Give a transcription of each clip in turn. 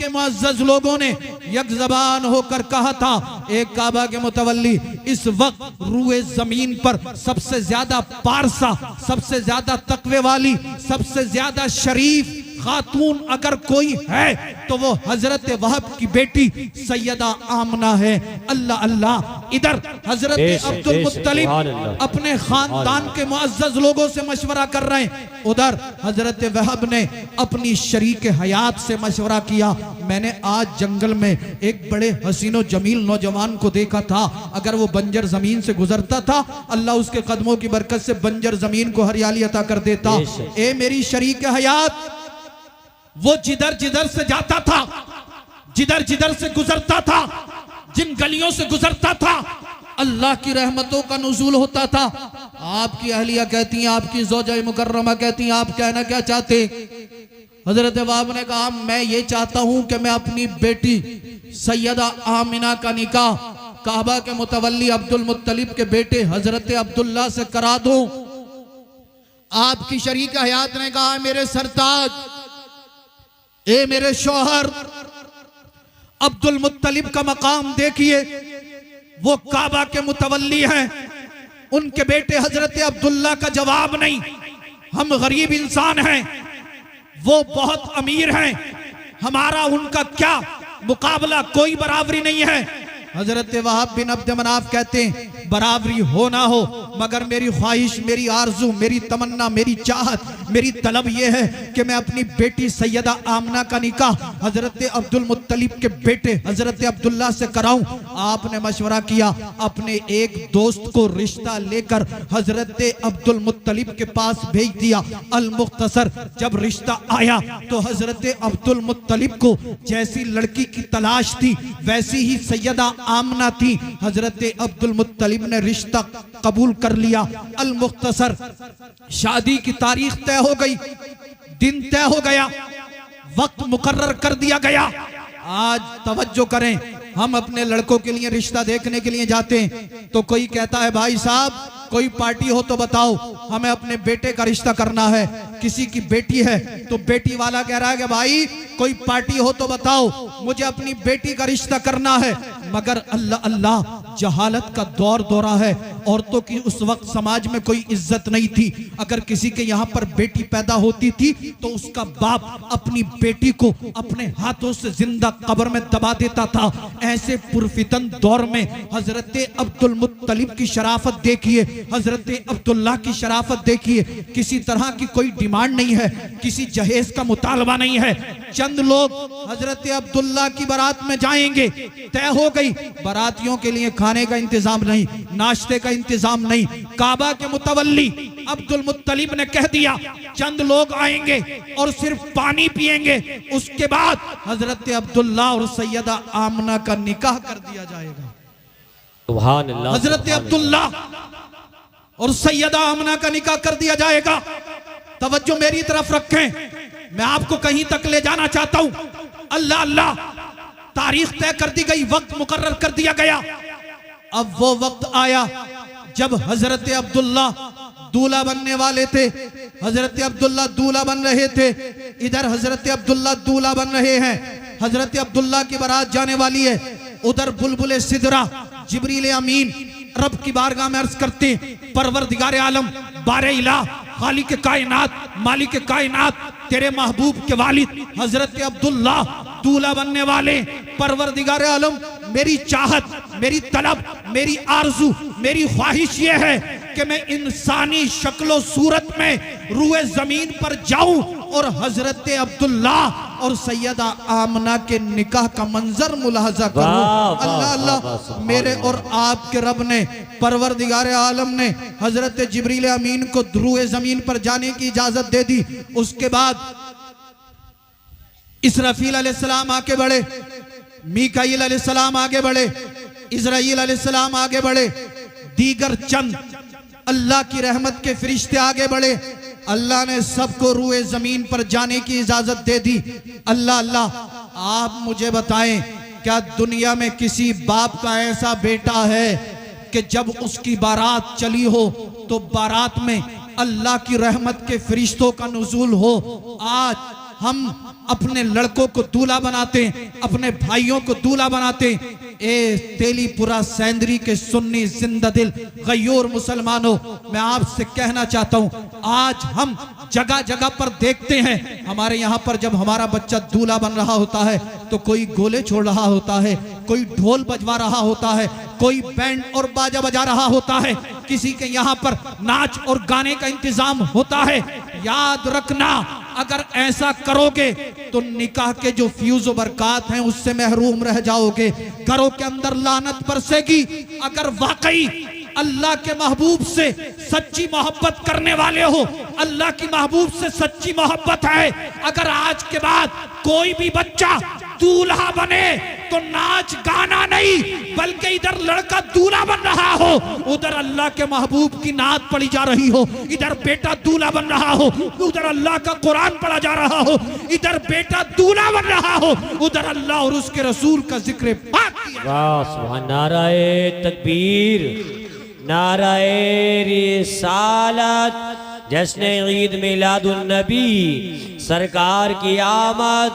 के मुअज़्ज़ज़ लोगों ने एक ज़बान होकर कहा था, एक काबा के मुतवल्ली, इस वक्त रूए जमीन पर सबसे ज्यादा पारसा, सबसे ज्यादा तकवे वाली, सबसे ज्यादा शरीफ खातून अगर कोई है तो वो हजरत वहब की बेटी सैयदा आमना है। अल्लाह अल्लाह। इधर हजरत अब्दुल मुत्तलिब अपने खानदान के मुअज़्ज़ज़ लोगों से मशवरा कर रहे हैं, उधर हजरत वहब ने अपनी शरीक हयात से मशवरा किया। मैंने आज जंगल में एक बड़े हसीनो जमील नौजवान को देखा था, अगर वो बंजर जमीन से गुजरता था अल्लाह उसके कदमों की बरकत से बंजर जमीन को हरियाली अता कर देता। ए मेरी शरीक हयात, वो जिधर जिधर से जाता था, जिधर जिधर से गुजरता था, जिन गलियों से गुजरता था, अल्लाह की रहमतों का नुज़ूल होता था। आपकी अहलिया कहती हैं, आपकी ज़ौजा मुकर्रमा कहती हैं, आप कहना क्या चाहते? हजरत वहाब ने कहा, मैं ये चाहता हूं कि मैं अपनी बेटी सैयदा आमिना का निकाह काबा के मुतवल्ली अब्दुल मुत्तलिब के बेटे हजरत अब्दुल्ला से करा दूं। आपकी शरीक हयात ने कहा, मेरे सरताज, ए मेरे शौहर, अब्दुल मुत्तलिब का मकाम देखिए, वो काबा के मुतवल्ली हैं, उनके बेटे हजरत अब्दुल्ला का जवाब नहीं। हम गरीब इंसान हैं, वो बहुत अमीर हैं, हमारा उनका क्या मुकाबला, कोई बराबरी नहीं है। हजरत वहाब बिन अब्द मनाफ कहते हैं, बराबरी हो ना हो मगर मेरी ख्वाहिश, मेरी आरजू, मेरी तमन्ना, मेरी चाहत, मेरी तलब यह है कि मैं अपनी बेटी सैयदा आमना का निकाह हजरत अब्दुल मुत्तलिब के बेटे हजरत अब्दुल्ला से कराऊं। आपने मशवरा किया, अपने एक दोस्त को रिश्ता लेकर हजरत अब्दुल मुत्तलिब के पास भेज दिया। अल मुख्तसर, जब रिश्ता आया तो हजरत अब्दुल मुत्तलिब को जैसी लड़की की तलाश थी वैसी ही सैयदा आमना थी। हजरत अब्दुल मुत्तलिब ने रिश्ता कबूल कर लिया। अल मुख्तसर, शादी की तारीख तय हो गई, दिन तय हो गया, वक्त मुकर्रर कर दिया गया। आज तवज्जो करें, हम अपने लड़कों के लिए रिश्ता देखने के लिए जाते हैं तो कोई कहता है, भाई साहब कोई पार्टी हो तो बताओ, हमें अपने बेटे का रिश्ता करना है। किसी की बेटी है तो बेटी वाला कह रहा है कि भाई कोई पार्टी हो तो बताओ, मुझे अपनी बेटी का रिश्ता करना है। मगर अल्लाह अल्लाह, जहालत का दौर दौरा है, औरतों की उस वक्त समाज में कोई इज्जत नहीं थी। अगर किसी के यहाँ पर बेटी पैदा होती थी तो उसका बाप अपनी बेटी को अपने हाथों से जिंदा कब्र में दबा देता था। ऐसे पुरफितन दौर में हजरत अब्दुल मुत्तलिब की शराफत देखिए, हजरत अब्दुल्ला की शराफत देखिए। किसी तरह की कोई डिमांड नहीं है, किसी जहेज का मुतालबा नहीं है। चंद लोग हजरत अब्दुल्ला की बारात में जाएंगे, तय हो गई, बारातियों के लिए खाने का इंतजाम नहीं, नाश्ते का इंतजाम नहीं। काबा के मुतवल्ली अब्दुल मुत्तलिब ने कह दिया, चंद लोग आएंगे और सिर्फ पानी पिएंगे, उसके बाद हजरत अब्दुल्ला और सैयदा आमना का निकाह कर दिया जाएगा। सुभान अल्लाह। हजरत अब्दुल्ला और सैयदा आमना का निकाह कर दिया जाएगा। तवज्जो मेरी तरफ रखें, मैं आपको कहीं तक ले जाना चाहता हूं। अल्लाह अल्लाह, तारीख तय कर दी गई, वक्त मुकर्रर कर दिया गया। अब वो वक्त आया जब हजरत अब्दुल्ला दूल्हा बनने वाले थे। हजरत अब्दुल्ला दूल्हा बन रहे थे, इधर हजरत अब्दुल्ला दूल्हा बन रहे हैं। हजरत अब्दुल्ला की बारात जाने वाली है, उधर बुलबुल सिदरा जिब्रील अमीन रब की बारगाह में अर्ज करते, परवरदिगार आलम, बारे इला, खालिक कायनात, मालिक कायनात, तेरे महबूब के वालिद हजरत अब्दुल्ला दूल्हा बनने वाले, परवरदिगार आलम, मेरी चाहत, मेरी तलब, मेरी आरजू, मेरी ख्वाहिश ये है कि मैं इंसानी शक्लो सूरत में रूए जमीन पर जाऊं और हजरत अब्दुल्ला और सैयदा आमना के निकाह का मंजर मुलाहजा करूं। अल्लाह अल्लाह, मेरे और आपके रब ने, परवरदिगार आलम ने हजरत जिब्रील अमीन को रूए जमीन पर जाने की इजाजत दे दी। उसके बाद इसराफील अलैहिस्सलाम आगे बढ़े, मीकाईल अलैहिस्सलाम आगे बढ़े, इज़राइल अलैहिस्सलाम आगे बढ़े, दीगर चंद अल्लाह की रहमत के फरिश्ते आगे बढ़े। अल्लाह ने सबको रूए जमीन पर जाने की इजाजत दे दी। अल्लाह अल्लाह, आप मुझे बताएं, क्या दुनिया में किसी बाप का ऐसा बेटा है कि जब उसकी बारात चली हो तो बारात में अल्लाह की रहमत के फरिश्तों का नुज़ूल हो? आज हम अपने लड़कों को दूल्हा बनाते हैं, अपने भाइयों को दूल्हा बनाते हैं। ए तेलीपुरा सेंदरी के सुन्नी जिंदा दिल गयूर मुसलमानों, मैं आपसे कहना चाहता हूं, आज हम जगह जगह पर देखते हैं, हमारे यहाँ पर जब हमारा बच्चा दूल्हा बन रहा होता है तो कोई गोले छोड़ रहा होता है, कोई ढोल बजवा रहा होता है, कोई बैंड और बाजा बजा रहा होता है, किसी के यहाँ पर नाच और गाने का इंतजाम होता है। याद रखना, अगर ऐसा करोगे तो निकाह के जो फ्यूज बरकात हैं उससे महरूम रह जाओगे, घरों के अंदर लानत बरसेगी। अगर वाकई अल्लाह के महबूब से सच्ची मोहब्बत करने वाले हो, अल्लाह की महबूब से सच्ची मोहब्बत है, अगर आज के बाद कोई भी बच्चा दूल्हा बने तो नाच गाना नहीं, बल्कि इधर लड़का दूल्हा बन रहा हो, उधर अल्लाह के महबूब की नात पढ़ी जा रही हो, इधर बेटा दूल्हा बन रहा हो, उधर अल्लाह का कुरान पढ़ा जा रहा हो, इधर बेटा दूल्हा बन रहा हो, उधर अल्लाह और उसके रसूल का जिक्र पाक किया। वाह सुभान, नाराए तकबीर, नाराए रिसालत, जश्न ईद मिलादुन नबी, सरकार की आमद,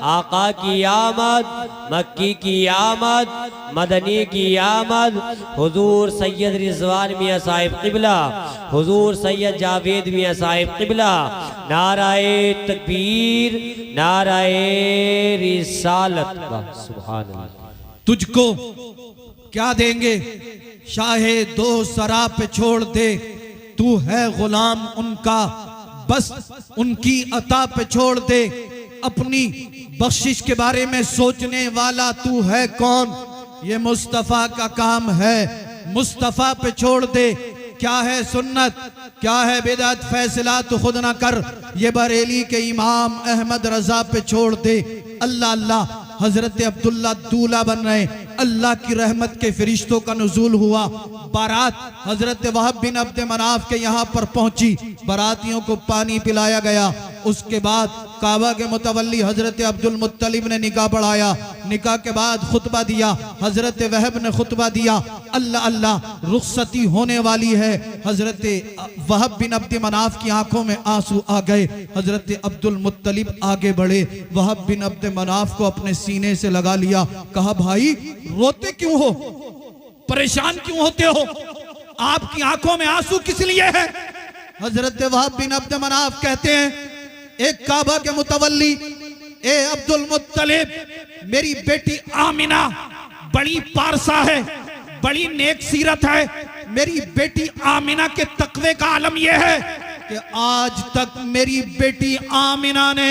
आका की आमद, मक्की की आमद, मदनी की आमद, हुजूर सैयद रिजवान मियां साहिब किबला, हुजूर सैयद जावेद मियां साहिब किबला, नाराए तकबीर, नाराए रिसालत। वाह सुभान अल्लाह। तुझको क्या देंगे शाहे दो सरा पे छोड़ दे, तू है गुलाम उनका, बस उनकी अता पे छोड़ दे। अपनी बख्शिश के बारे में सोचने वाला तू है कौन, ये मुस्तफ़ा का काम है, मुस्तफ़ा पे छोड़ दे। क्या है सुन्नत, क्या है बिदअत, फैसला तो खुद ना कर, ये बरेली के इमाम अहमद रजा पे छोड़ दे। अल्लाह अल्लाह, हजरत अब्दुल्ला दूल्हा बन रहे, अल्लाह की रहमत के फरिश्तों का नुज़ूल हुआ, बारात हजरत वहब बिन अब्द मनाफ के यहाँ पर पहुंची, बारातियों को पानी पिलाया गया। उसके बाद काबा के मुतवल्ली हजरत अब्दुल मुत्तलिब ने निकाह पढ़ाया, निकाह के बाद खुतबा दिया, हजरत वहब ने खुतबा दिया। अल्लाह अल्लाह, रुखसती होने वाली है। हजरत वहब बिन अब्द मनाफ की आंखों में आंसू आ गए, हजरत अब्दुल मुत्तलिब आगे बढ़े, वहब बिन अब्द मनाफ को अपने सीने से लगा लिया, कहा भाई रोते क्यों हो, परेशान क्यों होते हो, आपकी आंखों में आंसू किस लिए है। हजरत वहब बिन अब्द मनाफ कहते हैं, एक काबा के मुतवल्ली ए अब्दुल मुत्तलिब, मेरी बेटी आमिना बड़ी पारसा है, बड़ी नेक सीरत है, मेरी बेटी आमिना के तकवे का आलम यह है कि आज तक मेरी बेटी आमिना ने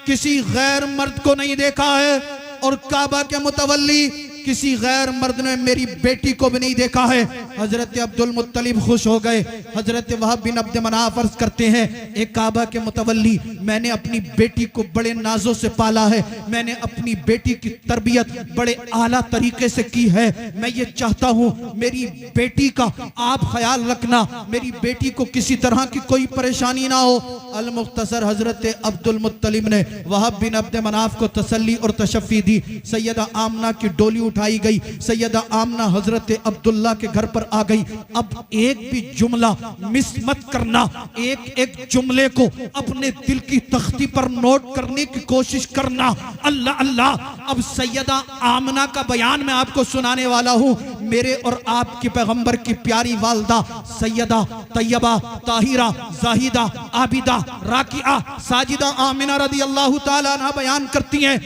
किसी गैर मर्द को नहीं देखा है, और काबा के मुतवल्ली किसी गैर मर्द ने मेरी बेटी को भी नहीं देखा है। हजरत अब्दुल मुत्तलिब खुश हो गए। हजरत वहब बिन अब्द मनाफ अर्ज करते हैं, एक काबा के मुतवल्ली, मैंने अपनी बेटी को बड़े नाजों से पाला है, मैंने अपनी बेटी की तरबियत बड़े आला तरीके से की है, मैं ये चाहता हूँ मेरी बेटी का आप ख्याल रखना, मेरी बेटी को किसी तरह की कोई परेशानी ना हो। अल मुख्तसर हजरत अब्दुल मुत्तलिब ने वहब बिन अब्द मनाफ को तसल्ली और तशफ़ी दी। सैयदा आमना की डोली उठाई गई, सैयदा आमना हजरत अब्दुल्ला के घर पर आ गई। अब एक भी जुमला मिस मत करना, एक एक जुमले को अपने दिल की तख्ती पर नोट करने की कोशिश करना। अल्लाह अल्लाह, अब सैयदा आमना का बयान मैं आपको सुनाने वाला हूँ। मेरे और आपके पैगंबर की प्यारी वालदा सैयदा तैयबा ताहिरा जाहिदा आबिदा राकिया साजिदा आमिना रदी अल्लाह ताला अन्हा बयान करती हैं,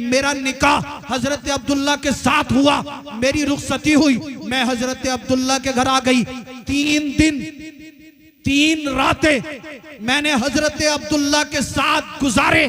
मेरा निकाह हजरत अब्दुल्ला के साथ हुआ, मेरी रुखसती हुई, मैं हजरत अब्दुल्ला के घर आ गई। 3 दिन 3 रातें मैंने हजरत अब्दुल्ला के साथ गुजारे।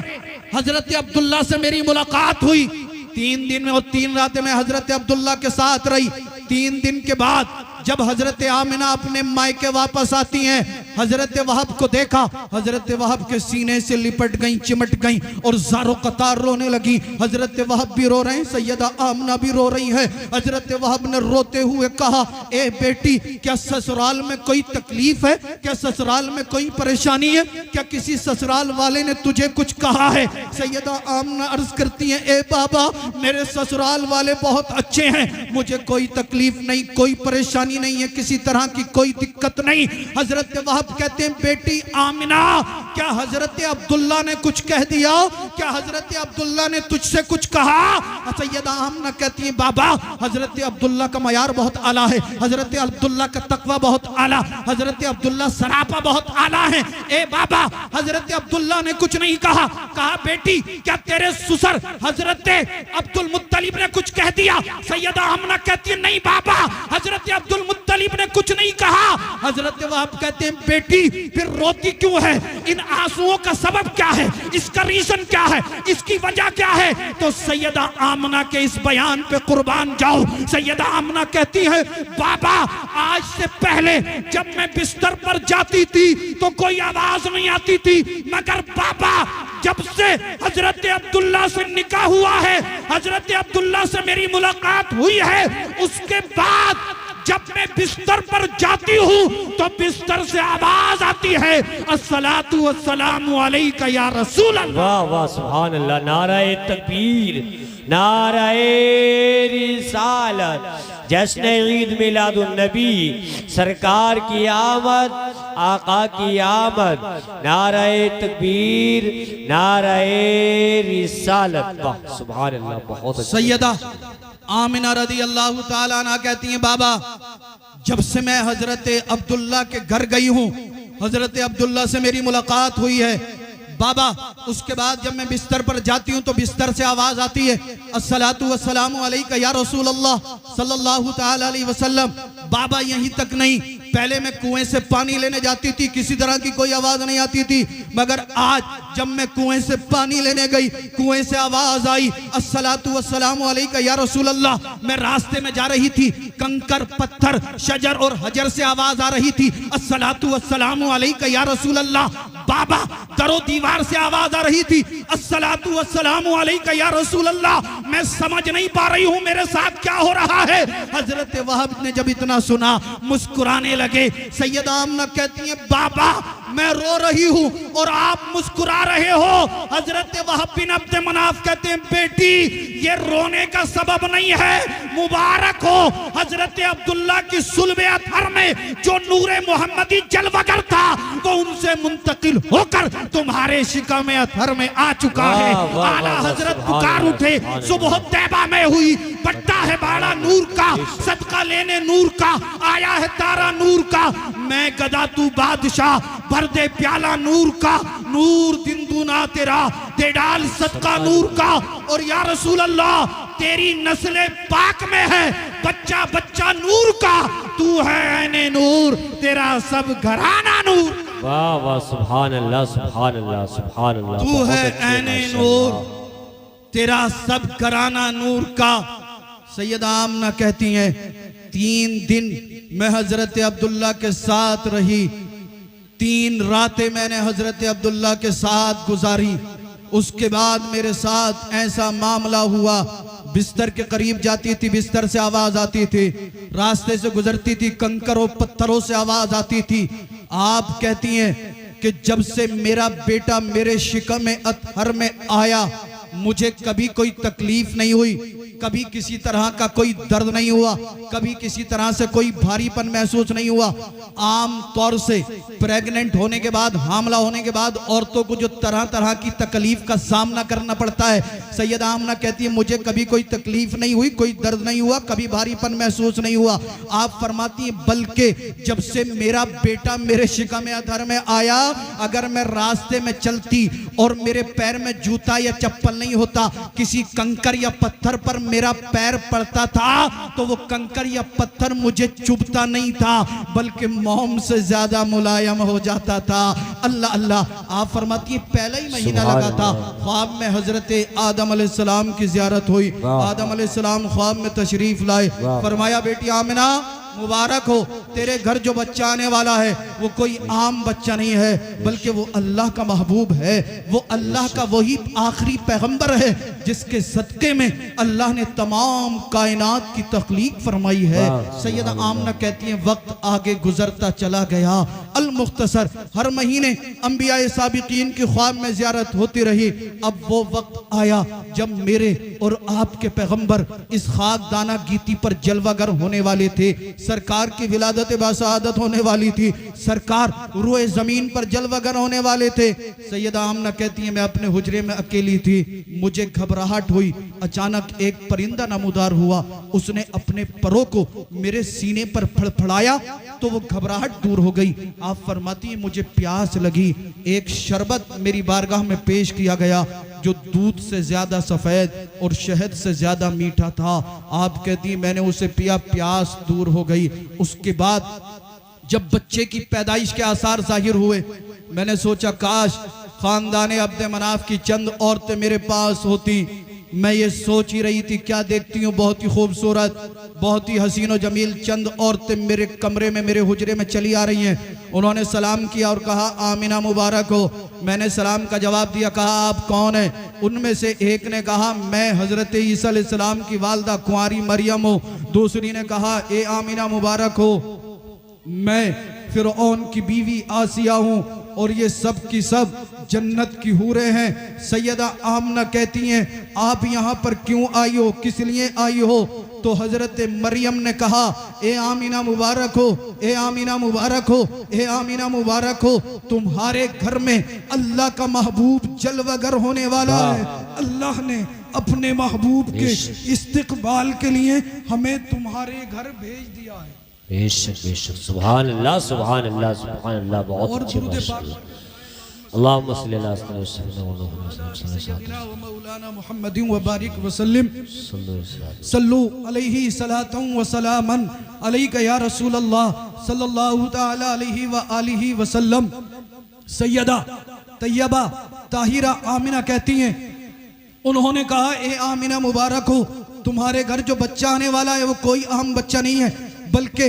हजरत अब्दुल्ला से मेरी मुलाकात हुई। 3 दिन में और 3 रातें मैं हजरत अब्दुल्ला के साथ रही। 3 दिन के बाद जब हजरत आमिना अपने मायके वापस आती हैं, हजरत वहब को देखा, हजरत वहब के सीने से लिपट गई, चिमट गई और ज़ारो कतार रोने लगी। हजरत वहब भी रो रहे हैं, सैयदा आमिना भी रो रही है। हजरत वहब ने रोते हुए कहा, ए बेटी, क्या ससुराल में कोई तकलीफ है, क्या ससुराल में कोई परेशानी है, क्या किसी ससुराल वाले ने तुझे कुछ कहा है। सैयदा आमिना अर्ज करती है, ए बाबा, मेरे ससुराल वाले बहुत अच्छे हैं, मुझे कोई तकलीफ नहीं, कोई परेशानी परेशानी नहीं है, किसी तरह की कोई दिक्कत नहीं। हजरत वहब कहते हैं बेटी आमिना, क्या हजरत अब्दुल्ला ने कुछ कह दिया? क्या हजरत अब्दुल्ला ने तुझसे कुछ कहा? सैयदा आमिना कहती है बाबा, हजरत अब्दुल्ला का मयार बहुत आला है, हजरत अब्दुल्ला का तकवा बहुत आला, हजरत अब्दुल्ला सरापा बहुत आला है। ए बाबा, हजरत अब्दुल्ला ने कुछ नहीं कहा। कहा बेटी, क्या तेरे ससुर हजरत अब्दुल मुत्तलिब ने कुछ कह दिया? सैयदा आमिना कहती है नहीं बाबा, हजरत अब्दुल मुत्तलिब ने कुछ नहीं कहा। हजरत वहाब कहते हैं बेटी, फिर रोती क्यों है? इन आंसुओं का सबब क्या है? इसका रीजन क्या है? इसकी वजह क्या है? तो सैयदा आमिना के इस बयान पे कुर्बान जाओ। सैयदा आमिना कहती है बाबा, आज से पहले जब मैं बिस्तर पर जाती थी तो कोई आवाज नहीं आती थी, मगर बाबा जब से हजरत अब्दुल्ला से निकाह हुआ है, हजरत अब्दुल्ला से मेरी मुलाकात हुई है, उसके बाद जब मैं बिस्तर पर जाती हूँ तो बिस्तर से आवाज आती है, अस्सलातु वस्सलामु अलैका या रसूल अल्लाह। वाह वाह सुभान अल्लाह, नाराए तकबीर, नाराए रिसालत, जश्न ईद मिलादुन नबी, सरकार की आमद, आका की आमद, नाराए तकबीर, नाराए रिसालत। वाह सुभान अल्लाह, बहुत अच्छा। सैयदा आमिना रदी अल्लाह ताला अन्हा कहती हैं बाबा, जब से मैं हजरत अब्दुल्ला के घर गई हूँ, हजरत अब्दुल्ला से मेरी मुलाकात हुई है बाबा, उसके बाद जब मैं बिस्तर पर जाती हूँ तो बिस्तर से आवाज आती है, अस्सलातु वस्सलामु अलैका या रसूल अल्लाह सल्लल्लाहु तआला अलैहि वसल्लम। बाबा यहीं तक नहीं, पहले मैं कुएं से पानी लेने जाती थी, किसी तरह की कोई आवाज नहीं आती थी, मगर आज जब मैं कुएं से पानी लेने गई, कुएं से आवाज आई, अस्सलातु वस्सलामु अलैका या रसूल अल्लाह। मैं रास्ते में जा रही थी, कंकर पत्थर शजर और हजर से आवाज आ रही थी, अस्सलातु वस्सलामु अलैका या रसूल अल्लाह। बाबा दरो दीवार से आवाज आ रही थी, अस्सलातु वस्सलामु अलैका या रसूल अल्लाह। मैं समझ नहीं पा रही हूँ मेरे साथ क्या हो रहा है। हजरत वहब ने जब इतना सुना मुस्कुराने लगे। सैयदा आमिना कहती है बाबा, मैं रो रही हूँ और आप मुस्कुरा रहे हो। हजरत वहब बिन अब्द मनाफ कहते हैं बेटी, ये रोने का सबब नहीं है, मुबारक हो हजरत अब्दुल्ला की सुल्ब अतहर में जो नूरे मोहम्मदी जलवगर था वो उनसे मुंतकिल होकर तुम्हारे शिकम अतहर में आ चुका है। आला हजरत पुकार उठे, सुबह तैबा में हुई, पट्टा है बाड़ा नूर का, सदका लेने नूर का, आया है तारा नूर का, मैं गदा तू बादशाह, भर दे प्याला नूर का, नूर दिन दूना तेरा, दे डाल सदका नूर का। और या रसूल अल्लाह, तेरी नस्ले पाक में है, बच्चा बच्चा नूर का, तू है ऐने नूर, तेरा सब घराना नूर। वाह वाह सुभान अल्लाह, सुभान अल्लाह, सुभान अल्लाह, तू है ऐने नूर, तेरा सब घराना नूर का। सैयदा आमिना कहती हैं 3 दिन मैं हजरत अब्दुल्ला के साथ रही, 3 रातें मैंने हजरत अब्दुल्ला के साथ गुजारी। उसके बाद मेरे साथ ऐसा मामला हुआ, बिस्तर के करीब जाती थी, बिस्तर से आवाज आती थी, रास्ते से गुजरती थी, कंकरों पत्थरों से आवाज आती थी। आप कहती हैं कि जब से मेरा बेटा मेरे शिकम अतहर में आया, मुझे कभी कोई तकलीफ नहीं हुई, कभी किसी तरह का कोई दर्द नहीं हुआ, कभी किसी तरह से कोई भारीपन महसूस नहीं हुआ। आम तौर से प्रेग्नेंट होने के बाद, हामला होने के बाद औरतों को जो तरह तरह की तकलीफ का सामना करना पड़ता है, सैयदा आमिना कहती है मुझे कभी कोई तकलीफ नहीं हुई, कोई दर्द नहीं हुआ, कभी भारीपन महसूस नहीं हुआ। आप फरमाती हैं बल्कि जब से मेरा बेटा मेरे शिकम अतहर में आया, अगर मैं रास्ते में चलती और मेरे पैर में जूता या चप्पल नहीं होता, किसी कंकर या पत्थर पर मेरा पैर पड़ता था तो वो कंकर या पत्थर मुझे चुभता नहीं था, बल्कि मोम से ज्यादा मुलायम हो जाता था। अल्लाह अल्लाह। आप फरमाती है पहला ही महीना लगा था, ख्वाब में हजरत आदम अलैहिस्सलाम की ज़ियारत हुई, आदम अलैहिस्सलाम ख्वाब में तशरीफ लाए, फरमाया बेटी आमिना मुबारक हो, तेरे घर जो बच्चा आने वाला है वो कोई आम बच्चा नहीं है, बल्कि वो अल्लाह का महबूब है, वो अल्लाह का वही आखिरी पैगंबर है जिसके सदके में अल्लाह ने तमाम कायनात की तख्लीक फरमाई है। सैयदा आमिना कहती हैं वक्त आगे गुजरता चला गया, अल मुख्तसर हर महीने अंबिया साबिकीन की ख्वाब में ज़ियारत होती रही। अब वो वक्त आया जब मेरे और आपके पैगंबर इस खाकदाना गीती पर जलवागर होने वाले थे। सरकार की विलादत बासआदत होने वाली थी। सरकार रूए ज़मीन पर जलवागर होने वाले थे। सैयदा आमना कहती है मैं अपने हुजरे में अकेली थी, मुझे घबराहट हुई। अचानक एक परिंदा नमूदार हुआ, उसने अपने परों को मेरे सीने पर फड़फड़ाया तो वो घबराहट दूर हो गई। आप फरमाती हैं मुझे प्यास लगी, एक शरबत मेरी बारगाह में पेश किया गया जो दूध से ज्यादा सफेद और शहद से ज्यादा मीठा था। आप कहती मैंने उसे पिया, प्यास दूर हो गई। उसके बाद जब बच्चे की पैदाइश के आसार जाहिर हुए, मैंने सोचा काश खानदान अब्द मनाफ की चंद औरतें मेरे पास होती। मैं ये सोच ही रही थी, क्या देखती हूँ बहुत ही खूबसूरत, बहुत ही हसीन और जमील चंद औरतें मेरे कमरे में, मेरे हुजरे में चली आ रही हैं। उन्होंने सलाम किया और कहा आमिना मुबारक हो। मैंने सलाम का जवाब दिया, कहा आप कौन हैं? उनमें से एक ने कहा मैं हजरत ईसा अलैहिस्सलाम की वालदा कुंवारी मरियम हूँ। दूसरी ने कहा ए आमिना मुबारक हो, मैं फिरौन की बीवी आसिया हूँ और ये सब की सब जन्नत की हूरें हैं। सैयदा आमना कहती हैं आप यहाँ पर क्यों आई हो, किस लिए आई हो? तो हजरत मरियम ने कहा ए आमीना मुबारक हो, ए आमीना मुबारक हो, ए आमीना मुबारक हो, तुम्हारे घर में अल्लाह का महबूब जलवागर होने वाला है। अल्लाह ने अपने महबूब के इस्तिकबाल के लिए हमें तुम्हारे घर भेज दिया है। बेशक बेशक, सुभान अल्लाह सुभान अल्लाह सुभान अल्लाह। बहुत अच्छी बात। अल्लाहुम्मा सल्ली अला सय्यिदिना व मौलाना मुहम्मदिन व बारिक व सल्लिम सल्लु अलैहि सलातन व सलामन अलैका या रसूल अल्लाह सल्लल्लाहु तआला अलैहि व आलिहि व सल्लम। सैयदा तैयबा ताहिरा आमिना कहती हैं उन्होंने कहा ए आमिना मुबारक हो, तुम्हारे घर जो बच्चा आने वाला है वो कोई आम बच्चा नहीं है बल्कि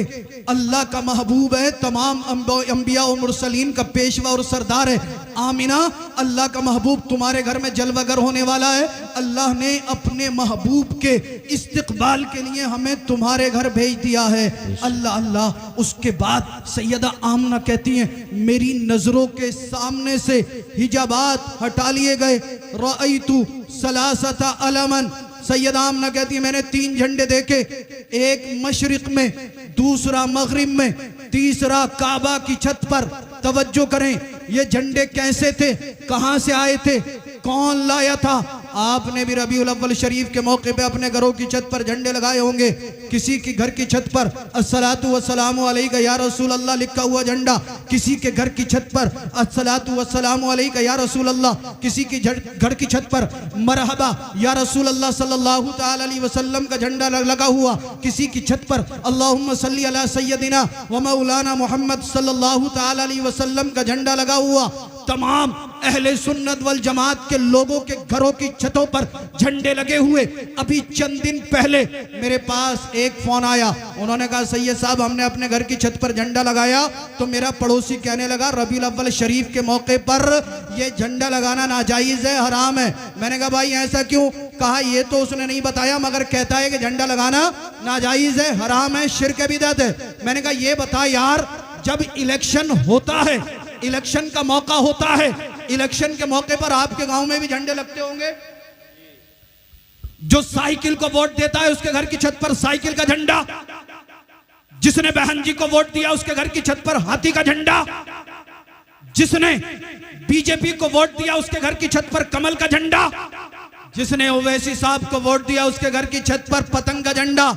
अल्लाह का महबूब है, तमाम अंबिया और मुरसलीन का पेशवा और सरदार है। आमिना अल्लाह का महबूब तुम्हारे घर में जलवागर होने वाला है। अल्लाह ने अपने महबूब के इस्तिकबाल के लिए हमें तुम्हारे घर भेज दिया है। अल्लाह अल्लाह। उसके बाद सैयदा आमना कहती हैं मेरी नजरों के सामने से हिजाबात हटा लिए गए। रअयतु सलासता अलमन। सैयदा आमना कहती है मैंने 3 झंडे देखे, एक मशरिक में, दूसरा मगरिब में, तीसरा काबा की छत पर। तवज्जो करें ये झंडे कैसे थे, कहां से आए थे, कौन लाया था? आपने भी रबीउल अव्वल शरीफ के मौके पे अपने घरों की छत पर झंडे लगाए होंगे। किसी की घर की छत पर अस्सलातु वस्सलामु अलैका या रसूल अल्लाह लिखा हुआ झंडा, किसी के घर की छत पर अस्सलातु वस्सलामु अलैका या रसूल अल्लाह, किसी की घर की छत पर मरहबा या रसूल अल्लाह सल्लल्लाहु तआला अलैहि वसल्लम का झंडा लगा हुआ, किसी की छत पर अल्लाहुम्मा सल्ली अला सय्यदिना व मौलाना मुहम्मद सल्लल्लाहु तआला अलैहि वसल्लम का झंडा लगा हुआ। तमाम अहले सुन्नत वल जमात के लोगों के घरों की छतों पर झंडे लगे हुए। अभी चंद दिन पहले मेरे पास एक फोन आया, उन्होंने कहा सैयद साहब हमने अपने घर की छत पर झंडा लगाया तो मेरा पड़ोसी कहने लगा रबीउल अव्वल शरीफ के मौके पर ये झंडा लगाना नाजायज है, हराम है। मैंने कहा भाई ऐसा क्यों? कहा ये तो उसने नहीं बताया मगर कहता है कि झंडा लगाना नाजायज है, हराम है, शिर्क बिदअत है। मैंने कहा ये बता यार, जब इलेक्शन होता है, इलेक्शन का मौका होता है, इलेक्शन के मौके पर आपके गांव में भी झंडे लगते होंगे। जो साइकिल को वोट देता है उसके घर की छत पर साइकिल का झंडा, जिसने बहन जी को वोट दिया उसके घर की छत पर हाथी का झंडा, जिसने बीजेपी को वोट दिया उसके घर की छत पर कमल का झंडा, जिसने ओवैसी साहब को वोट दिया उसके घर की छत पर पतंग का झंडा।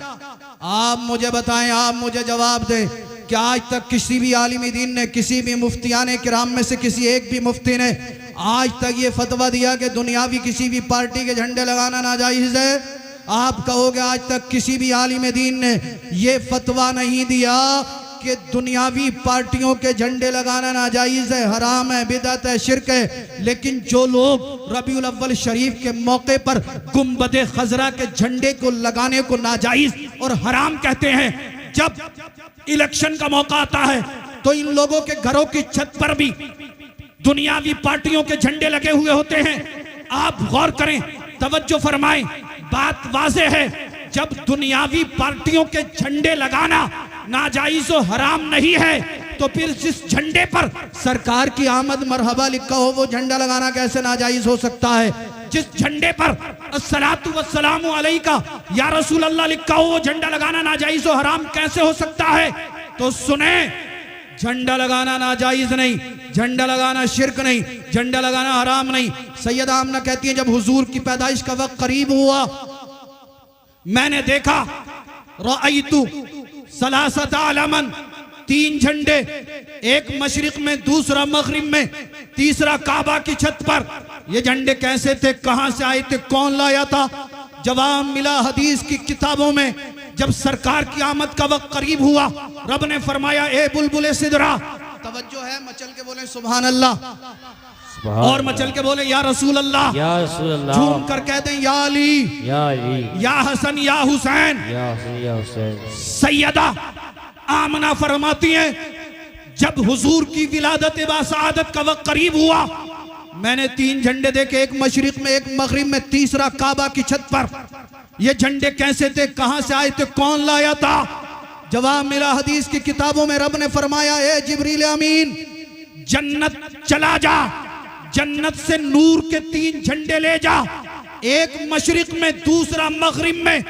आप मुझे बताएं, आप मुझे जवाब दें, क्या आज तक किसी भी आलिम दीन ने, किसी भी मुफ्तियाने किराम में से किसी एक भी मुफ्ती ने आज तक ये फतवा दिया कि दुनियावी किसी भी पार्टी के झंडे लगाना नाजायज है? आप कहोगे आज तक किसी भी आलिम दीन ने ये फतवा नहीं दिया कि दुनियावी पार्टियों के झंडे लगाना नाजायज है, हराम है, बिदअत है, शिर्क है। लेकिन जो लोग रबीउल अव्वल शरीफ के मौके पर गुंबदे खजरा के झंडे को लगाने को नाजायज और हराम कहते हैं, जब इलेक्शन का मौका आता है तो इन लोगों के घरों की छत पर भी दुनियावी पार्टियों के झंडे लगे हुए होते हैं। आप गौर करें, तवज्जो फरमाएं, बात वाज़ेह है, जब दुनियावी पार्टियों के झंडे लगाना नाजायज और हराम नहीं है तो फिर जिस झंडे पर सरकार की आमद मरहबा लिखा हो वो झंडा लगाना कैसे नाजायज हो सकता है? जिस झंडे पर अस्सलातु वस्सलामु अलैका या रसूल अल्लाह लिखा हो वो झंडा लगाना नाजायज हो हराम कैसे हो सकता है? तो सुने, झंडा लगाना नाजायज नहीं, झंडा लगाना शिर्क नहीं, झंडा लगाना हराम नहीं। सैयदा आमना कहती है जब हुजूर की पैदाइश का वक्त करीब हुआ मैंने देखा रअयतु सलासत आलमन, 3 झंडे, एक मशरिक में, दूसरा मगरिब में, तीसरा काबा की छत पर। ये झंडे कैसे थे, कहां से आए थे, कौन लाया था? जवाब मिला हदीस की किताबों में। जब सरकार की आमद का वक्त करीब हुआ रब ने फरमाया ए बुलबुले सिदरा, तवज्जो है, मचल के बोले सुभान अल्लाह और मचल के बोले या रसूल अल्लाह, या रसूल अल्लाह, झूम कर कहते हैं या अली, या अली, या हसन, या हुसैन, या हसन, या हुसैन। सैयदा आमना फरमाती हैं जब हुजूर की विलादत बासआदत का वक्त करीब हुआ मैंने 3 झंडे देखे, एक मशरिक में, एक मगरिब में, तीसरा काबा की छत पर। ये झंडे कैसे थे, कहां से आए थे, कौन लाया था? जवाब मिला हदीस की किताबों में। रब ने फरमाया ए जिब्रील अमीन, जन्नत चला जा, जन्नत से नूर के 3 झंडे ले जा, एक मशरिक में, दूसरा मगरिब में,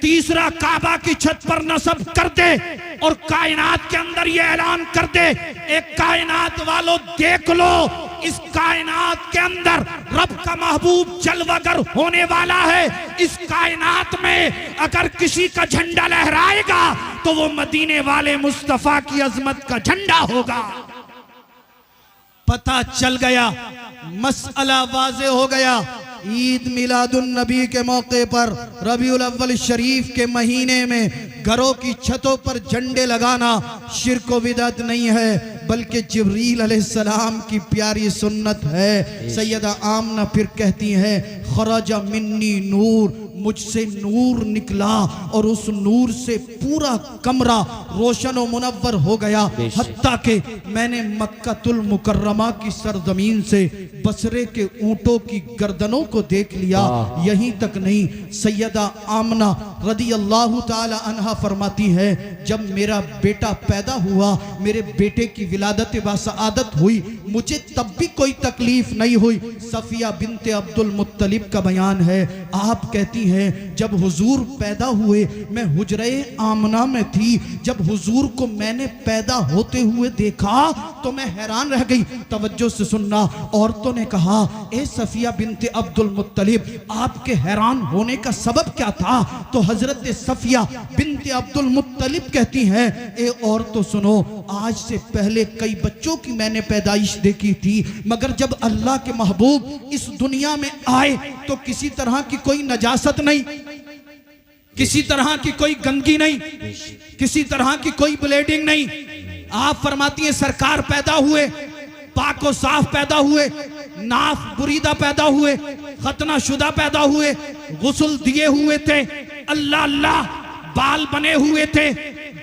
तीसरा काबा की छत पर नस्ब कर दे और कायनात के अंदर ये ऐलान कर दे, एक कायनात वालों देख लो, इस कायनात के अंदर रब का महबूब जलवागर होने वाला है। इस कायनात में अगर किसी का झंडा लहराएगा तो वो मदीने वाले मुस्तफा की अजमत का झंडा होगा। पता चल गया, मसला वाज़े हो गया। ईद मिलादुन नबी के मौके पर रबीउल अव्वल शरीफ के महीने में घरों की छतों पर झंडे लगाना शिर्क व बिदअत नहीं है बल्कि जिब्रील अलैहिस्सलाम की प्यारी सुन्नत है। सैयदा आमना फिर कहती हैं खरजा मिन्नी नूर, मुझसे नूर निकला और उस नूर से पूरा कमरा रोशन व मुनव्वर हो गया। हत्ता के मैंने मक्कातुल मुकर्रमा की सरजमीन से बसरे के ऊंटों की गर्दनों को देख लिया। यहीं तक नहीं, सैयदा आमना रदी अल्लाह ताला अन्हा फरमाती है जब मेरा बेटा पैदा हुआ, मेरे बेटे की विलादत बासआदत हुई, मुझे तब भी कोई तकलीफ नहीं हुई। सफिया बिनते अब्दुल मुत्तलिब का बयान है, आप कहती हैं जब हुजूर पैदा हुए मैं हुजरे आमना में थी, जब हुजूर को मैंने पैदा होते हुए देखा तो मैं हैरान रह गई। तवज्जो से सुनना, औरतों ने कहा ए सफिया बिनते अब्दुल मुत्तलिब आपके हैरान होने का सबब क्या था? तो हजरत सफिया बिनते अब्दुल मुत्तलिब कहती हैं ए औरतों सुनो, आज से पहले कई बच्चों की मैंने पैदाइश देखी थी मगर जब अल्लाह के महबूब इस दुनिया में आए तो किसी तरह की कोई नजासत नहीं, किसी तरह की कोई गंदगी नहीं, किसी तरह की कोई ब्लीडिंग नहीं। आप फरमाती हैं सरकार पैदा हुए पाको साफ पैदा हुए, नाफ बुरीदा पैदा हुए, खतना शुदा पैदा हुए, गुस्ल दिए हुए थे, अल्लाह अल्लाह बाल बने हुए थे।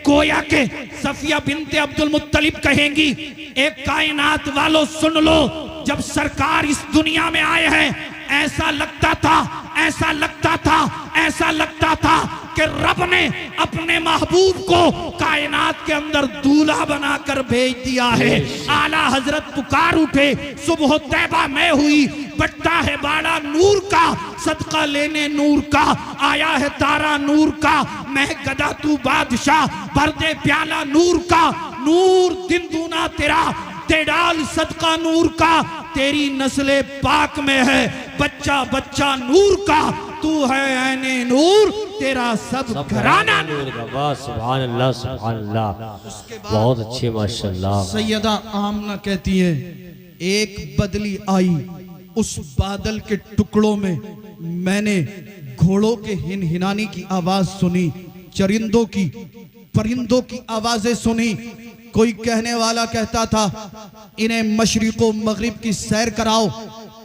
गोया के सफिया बिनते अब्दुल मुत्तलिब कहेंगी एक कायनात वालों सुन लो, जब सरकार इस दुनिया में आए हैं ऐसा लगता था, ऐसा लगता था, ऐसा लगता था कि रब ने अपने महबूब को कायनात के अंदर दूल्हा बनाकर भेज दिया है। आला हजरत पुकार उठे सुबह तैबा में हुई, बटता है बाड़ा नूर का, सदका लेने नूर का, आया है तारा नूर का, मैं गदा तू बादशाह, भर दे प्याला नूर का, नूर दिन दूना तेरा, ते डाल सदका नूर का, तेरी नस्ले पाक में है, बच्चा बच्चा नूर का, तू है ऐने नूर, तेरा सब घराना नूर का। वाह सुभान अल्लाह, सुभान अल्लाह, बहुत अच्छे माशाअल्लाह। सैयदा आमना कहती है एक बदली आई, उस बादल के टुकड़ों में मैंने घोड़ों के हिनहिनाने की आवाज सुनी, चरिंदों की, परिंदों की आवाजें सुनी। कोई कहने वाला कहता था इन्हें मशरिक़ो मगरिब की सैर कराओ,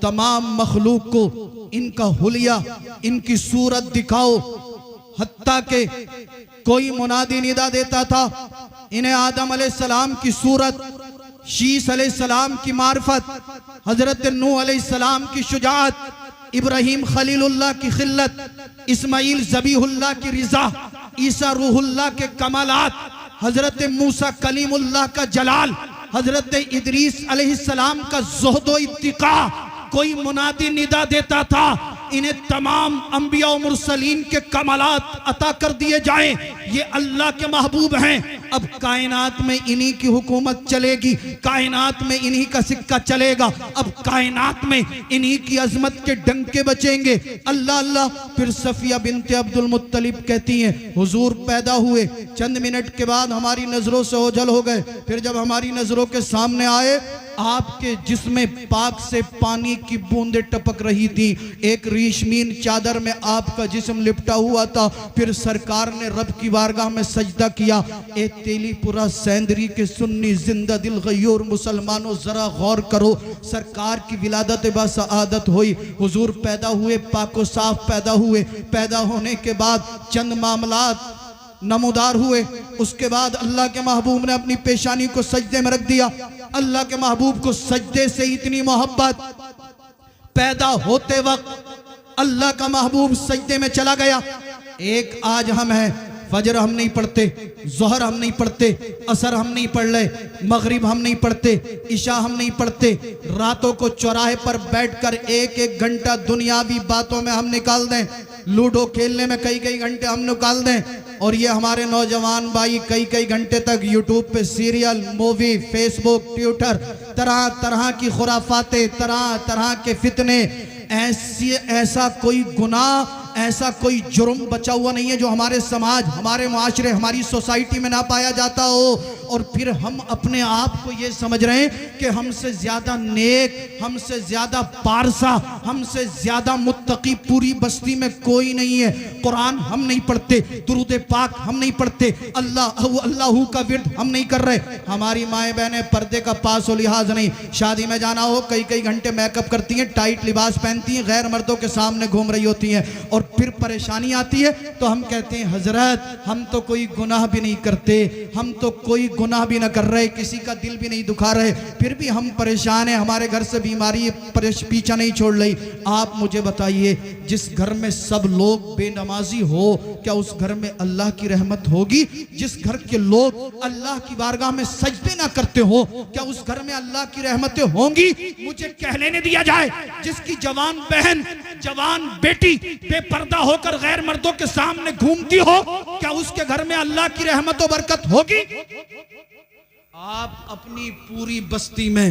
तमाम मखलूक को इनका हुलिया, इनकी सूरत दिखाओ। हत्ता के कोई मुनादी निदा देता था इन्हें आदम अलैहिस्सलाम की सूरत, शीस अलैहिस्सलाम की मार्फत, हजरत नूह अलैहिस्सलाम की शुजाअत, इब्राहिम खलीलुल्लाह की खिल्लत, इस्माइल ज़बीहुल्लाह की रिज़ा, ईसा रूहुल्लाह के कमालात, हजरत मूसा कलीमुल्लाह का जलाल, हजरत इदरीस अलैहिस्सलाम का ज़ुहद इत्तिका, कोई मुनादी निदा देता था इन्हें तमाम अंबिया और मुरसलीन के कमालात अता कर दिए जाएं, ये अल्लाह के महबूब हैं। अब कायनात में इन्हीं की हुकूमत चलेगी, कायनात में इन्हीं का सिक्का चलेगा, अब कायनात में इन्हीं की अजमत के डंके बचेंगे। अल्लाह अल्लाह। फिर सफिया बिनते अब्दुल मुत्तलिब कहती हैं हुजूर पैदा हुए, चंद मिनट के बाद हमारी नजरों से ओझल हो गए। फिर जब हमारी नजरों के सामने आए, आपके जिस्म पाक से पानी की बूंदें टपक रही थी, एक रेशमीन चादर में आपका जिस्म लिपटा हुआ था। फिर सरकार ने रब की बारगाह में सजदा किया। ए तेलीपुरा सेंदरी के सुन्नी जिंदा दिल गयूर मुसलमानों जरा गौर करो, सरकार की विलादत बासआदत हुई, हुजूर पैदा हुए, पाको साफ पैदा हुए। पैदा होने के बाद चंद मामलात नमूदार हुए, उसके बाद अल्लाह के महबूब ने अपनी पेशानी को सजदे में रख दिया। अल्लाह के महबूब को सजदे से इतनी मोहब्बत, पैदा होते वक्त अल्लाह का महबूब सजदे में चला गया। एक आज हम हैं, फजर हम नहीं पढ़ते, जोहर हम नहीं पढ़ते, असर हम नहीं पढ़ रहे, मगरिब हम नहीं पढ़ते, इशा हम नहीं पढ़ते, रातों को चौराहे पर बैठकर एक एक घंटा दुनियावी बातों में हम निकाल दें, लूडो खेलने में कई कई घंटे हम निकाल दें, और ये हमारे नौजवान भाई कई कई घंटे तक यूट्यूब पे सीरियल, मूवी, फेसबुक, ट्विटर, तरह तरह की खुराफातें, तरह तरह के फितने, ऐसा कोई गुनाह, ऐसा कोई जुर्म बचा हुआ नहीं है जो हमारे समाज, हमारे माशरे, हमारी सोसाइटी में ना पाया जाता हो। और फिर हम अपने आप को ये समझ रहे हैं कि हमसे ज्यादा नेक, हमसे ज्यादा पारसा, हमसे ज्यादा मुत्तकी पूरी बस्ती में कोई नहीं है। कुरान हम नहीं पढ़ते, दुरूद पाक हम नहीं पढ़ते, अल्लाह का विर्द हम नहीं कर रहे। हमारी माएँ बहनें पर्दे का पास हो लिहाज नहीं, शादी में जाना हो कई कई घंटे मेकअप करती हैं, टाइट लिबास पहनती हैं, गैर मर्दों के सामने घूम रही होती हैं, और फिर परेशानी आती है तो हम कहते हैं हजरत हम तो कोई गुनाह भी नहीं करते, हम तो कोई गुनाह भी ना कर रहे, किसी का दिल भी नहीं दुखा रहे, फिर भी हम परेशान हैं, हमारे घर से बीमारी पीछा नहीं छोड़ रही। आप मुझे बताइए, जिस घर में सब लोग बेनमाजी हो, क्या उस घर में अल्लाह की रहमत होगी? जिस घर के लोग अल्लाह की बारगाह में सजदे ना करते हो, क्या उस घर में अल्लाह की रहमतें होंगी? मुझे कह लेने दिया जाए, जिसकी जवान बहन, जवान बेटी बेपर्दा होकर गैर मर्दों के सामने घूमती हो, क्या उसके घर में अल्लाह की रहमत और बरकत होगी? आप अपनी पूरी बस्ती में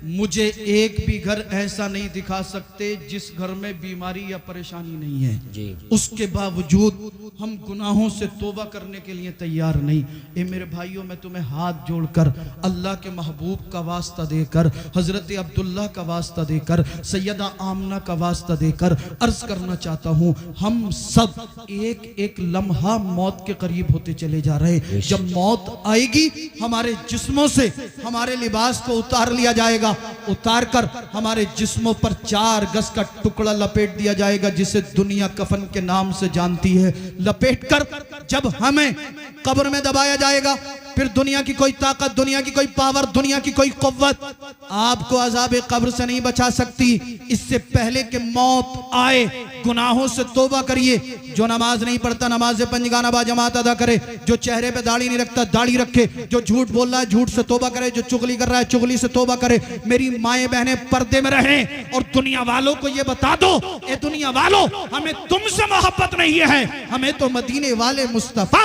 मुझे एक भी घर ऐसा नहीं दिखा सकते जिस घर में बीमारी या परेशानी नहीं है जी। उसके बावजूद हम गुनाहों से तौबा करने के लिए तैयार नहीं। ए मेरे भाइयों, मैं तुम्हें हाथ जोड़कर अल्लाह के महबूब का वास्ता देकर, हजरत अब्दुल्ला का वास्ता देकर, सैयदा आमना का वास्ता देकर अर्ज करना चाहता हूँ, हम सब एक एक लम्हा मौत के करीब होते चले जा रहे हैं। जब मौत आएगी, हमारे जिस्मों से हमारे लिबास को उतार लिया जाएगा, उतार कर हमारे जिस्मों पर 4 गज का टुकड़ा लपेट दिया जाएगा, जिसे दुनिया कफन के नाम से जानती है। लपेट कर जब हमें कब्र में दबाया जाएगा, फिर दुनिया की कोई ताकत, दुनिया की कोई पावर, दुनिया की कोई कुव्वत आपको अज़ाब कब्र से नहीं बचा सकती। इससे पहले कि मौत आए, गुनाहों से तौबा करिए। जो नमाज नहीं पढ़ता, नमाज पंजगाना बाजमात अदा करे। जो चेहरे पे दाढ़ी नहीं रखता, दाढ़ी रखे। जो झूठ बोल रहा है, झूठ से तौबा करे। जो चुगली कर रहा है, चुगली से तौबा करे। मेरी माएँ बहनें पर्दे में रहें, और दुनिया वालों को ये बता दो, ए दुनिया वालों, हमें तुमसे मोहब्बत नहीं है, हमें तो मदीने वाले मुस्तफा।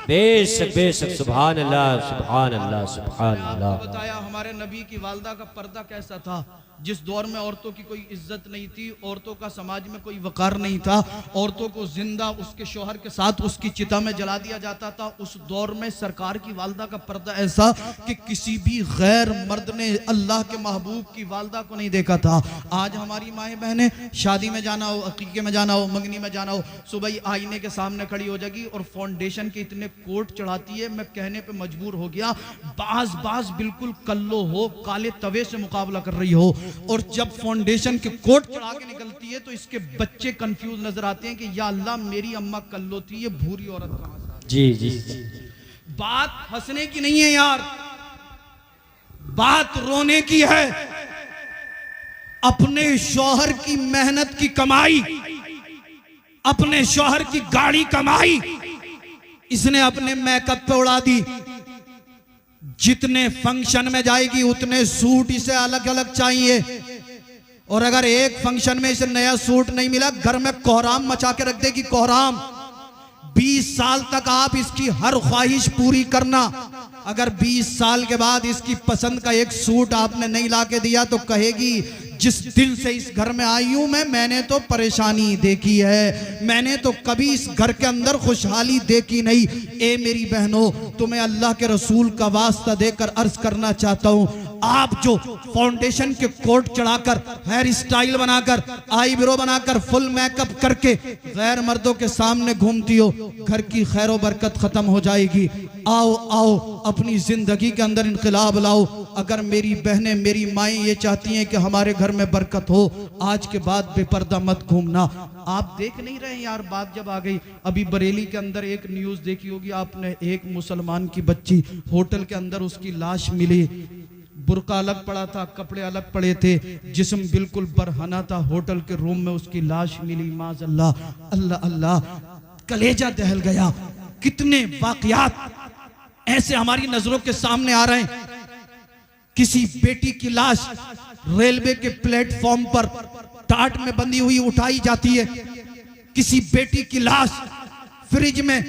बेशक बेशक, सुभान अल्लाह, सुभान अल्लाह, सुभान अल्लाह। बताया हमारे नबी की वालदा का पर्दा कैसा था। जिस दौर में औरतों की कोई इज्जत नहीं थी, औरतों का समाज में कोई वकार नहीं था, औरतों को जिंदा उसके शौहर के साथ उसकी चिता में जला दिया जाता था, उस दौर में सरकार की वालदा का पर्दा ऐसा कि किसी भी गैर मर्द ने अल्लाह के महबूब की वालदा को नहीं देखा था। आज हमारी माएँ बहनें शादी में जाना हो, अकीके में जाना हो, मंगनी में जाना हो, सुबह ही आईने के सामने खड़ी हो जाएगी और फाउंडेशन के इतने कोट चढ़ाती है, मैं कहने पे मजबूर हो गया, बाज बिल्कुल कल्लो हो, काले तवे से मुकाबला कर रही हो। और जब फाउंडेशन के कोट चढ़ा के निकलती है तो इसके बच्चे कंफ्यूज नजर आते हैं कि या अल्लाह, मेरी अम्मा कल्लो थी, ये भूरी औरत कहां से? जी जी। बात हंसने की नहीं है यार, बात रोने की है। अपने शौहर की मेहनत की कमाई, अपने शौहर की गाड़ी कमाई, इसने अपने मेकअप पे उड़ा दी। जितने फंक्शन में जाएगी उतने सूट इसे अलग अलग चाहिए, और अगर एक फंक्शन में इसे नया सूट नहीं मिला, घर में कोहराम मचा के रख देगी। कोहराम 20 साल तक आप इसकी हर ख्वाहिश पूरी करना। अगर 20 साल के बाद इसकी पसंद का एक सूट आपने नहीं ला के दिया तो कहेगी जिस दिल से इस घर में आई हूं मैंने तो परेशानी देखी है, मैंने तो कभी इस घर के अंदर खुशहाली देखी नहीं। ए मेरी बहनों, तुम्हें अल्लाह के रसूल का वास्ता देकर अर्ज करना चाहता हूं, आप जो फाउंडेशन के कोट चढ़ाकर, हेयर स्टाइल बनाकर, आईब्रो बनाकर, फुल मेकअप करके गैर मर्दों के सामने घूमती हो, घर की खैर व बरकत खत्म हो जाएगी। आओ आओ अपनी जिंदगी के अंदर इनकलाब लाओ। अगर मेरी बहनें, मेरी माएँ ये चाहती हैं कि हमारे घर में बरकत हो, आज के बाद बेपर्दा मत घूमना। आप देख नहीं रहे यार, बात जब आ गई, अभी बरेली के अंदर एक न्यूज देखी होगी आपने, एक मुसलमान की बच्ची होटल के अंदर उसकी लाश मिली, बुर्का अलग पड़ा था, कपड़े अलग पड़े थे, जिस्म बिल्कुल बरहना था, होटल के रूम में उसकी लाश मिली। माज़अल्लाह, अल्लाह अल्लाह, कलेजा दहल गया। कितने वाकयात ऐसे हमारी नजरों के सामने आ रहे हैं। किसी बेटी की लाश रेलवे के प्लेटफॉर्म पर टाट में बंधी हुई उठाई जाती है, किसी बेटी की लाश फ्रिज में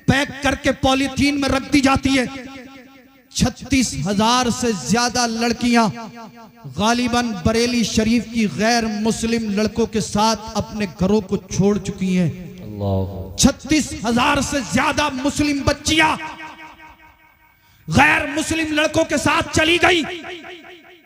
पैक करके पॉलीथीन में रख दी जाती है। 36,000 से ज्यादा लड़कियां गालिबन बरेली शरीफ की गैर मुस्लिम लड़कों के साथ अपने घरों को छोड़ चुकी हैं। 36,000 से ज्यादा मुस्लिम बच्चियां गैर मुस्लिम लड़कों के साथ चली गई।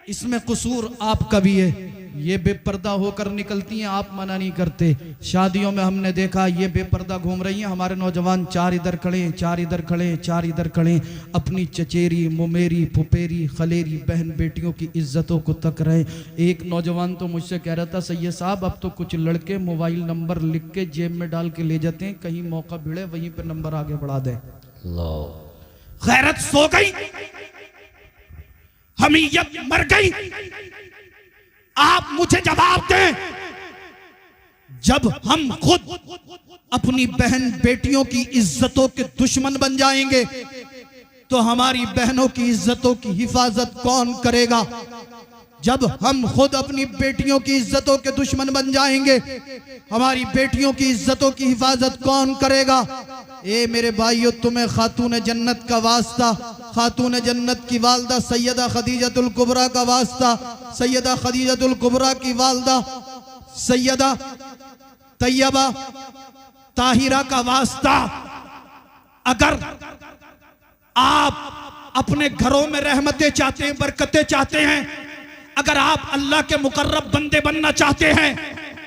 इसमें कसूर आपका भी है। ये बेपर्दा होकर निकलती हैं, आप मना नहीं करते। शादियों में हमने देखा ये बेपर्दा घूम रही हैं, हमारे नौजवान चार इधर खड़े, चार इधर खड़े, चार इधर खड़े, अपनी चचेरी, मुमेरी, फुपेरी, खलेरी बहन बेटियों की इज्जतों को तक रहे। एक नौजवान तो मुझसे कह रहा था, सैयद साहब अब तो कुछ लड़के मोबाइल नंबर लिख के जेब में डाल के ले जाते हैं, कहीं मौका भिड़े वहीं पे नंबर आगे बढ़ा दें। गैरत सो गई, हमीयत मर गई। आप मुझे जवाब दें, जब हम खुद अपनी बहन बेटियों की इज्जतों के दुश्मन बन जाएंगे तो हमारी बहनों की इज्जतों की हिफाजत कौन करेगा? जब हम खुद अपनी बेटियों की इज्जतों के दुश्मन बन जाएंगे, हमारी बेटियों की इज्जतों की हिफाजत कौन करेगा? ए मेरे भाइयों, तुम्हें खातून जन्नत का वास्ता, खातून जन्नत की वालदा सैयदा खदीजतुल कुबरा का वास्ता, सैयदा खदीजतुल कुबरा की वालदा सैयदा तैयबा ताहिरा का वास्ता। अगर आप अपने घरों में रहमतें चाहते हैं, बरकतें चाहते हैं, अगर आप अल्लाह के मुकर्रब बंदे बनना चाहते हैं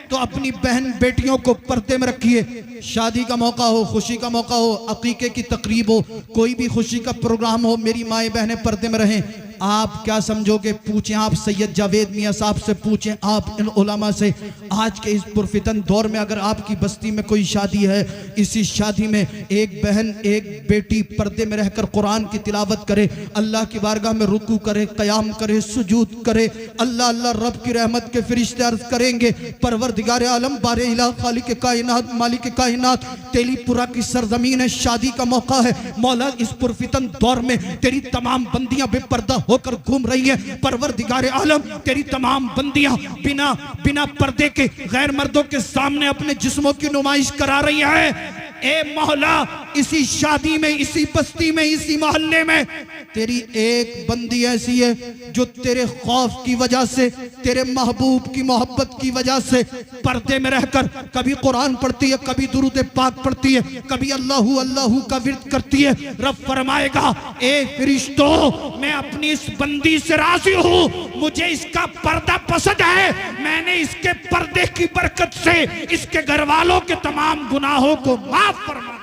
तो अपनी बहन बेटियों को पर्दे में रखिए। शादी का मौका हो, खुशी का मौका हो, अकीके की तकरीब हो, कोई भी खुशी का प्रोग्राम हो, मेरी माएँ बहनें पर्दे में रहें। आप क्या समझोगे? पूछें आप सैयद जावेद मियाँ साहब से, पूछें आप इन उलमा से। आज के इस पुरफितन दौर में अगर आपकी बस्ती में कोई शादी है, इसी शादी में एक बहन एक बेटी पर्दे में रहकर कुरान की तिलावत करे, अल्लाह की बारगाह में रुकू करे, क़याम करे, सुजूद करे, अल्लाह अल्लाह रब की रहमत के फरिश्ते अर्ज करेंगे, परवरदिगार आलम बारे इलाह खालिक कायनात मालिक कायनात, तेलीपुरा की सरजमीन है, शादी का मौका है। मौला इस पुरफितन दौर में तेरी तमाम बंदियां बेपर्दा होकर घूम रही है, परवरदिगारे आलम तेरी तमाम बंदियां बिना पर्दे के गैर मर्दों के सामने अपने जिस्मों की नुमाइश करा रही है। ए मौला, इसी शादी में, इसी बस्ती में, इसी मोहल्ले में तेरी एक बंदी ऐसी है जो तेरे खौफ की वजह से, तेरे महबूब की मोहब्बत की वजह से पर्दे में रहकर कभी कुरान पढ़ती है, कभी दुरूद पाक पढ़ती है, कभी अल्लाहू अल्लाहू का विर्द करती है। रब फरमाएगा, ए फरिश्तों, मैं अपनी इस बंदी से राजी हूँ, मुझे इसका पर्दा पसंद है, मैंने इसके पर्दे की बरकत से इसके घर वालों के तमाम गुनाहों को माफ फरमा।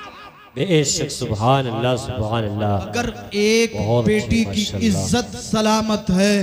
बेशक, सुभान अल्लाह, सुभान अल्लाह। अगर एक बेटी की इज्जत सलामत है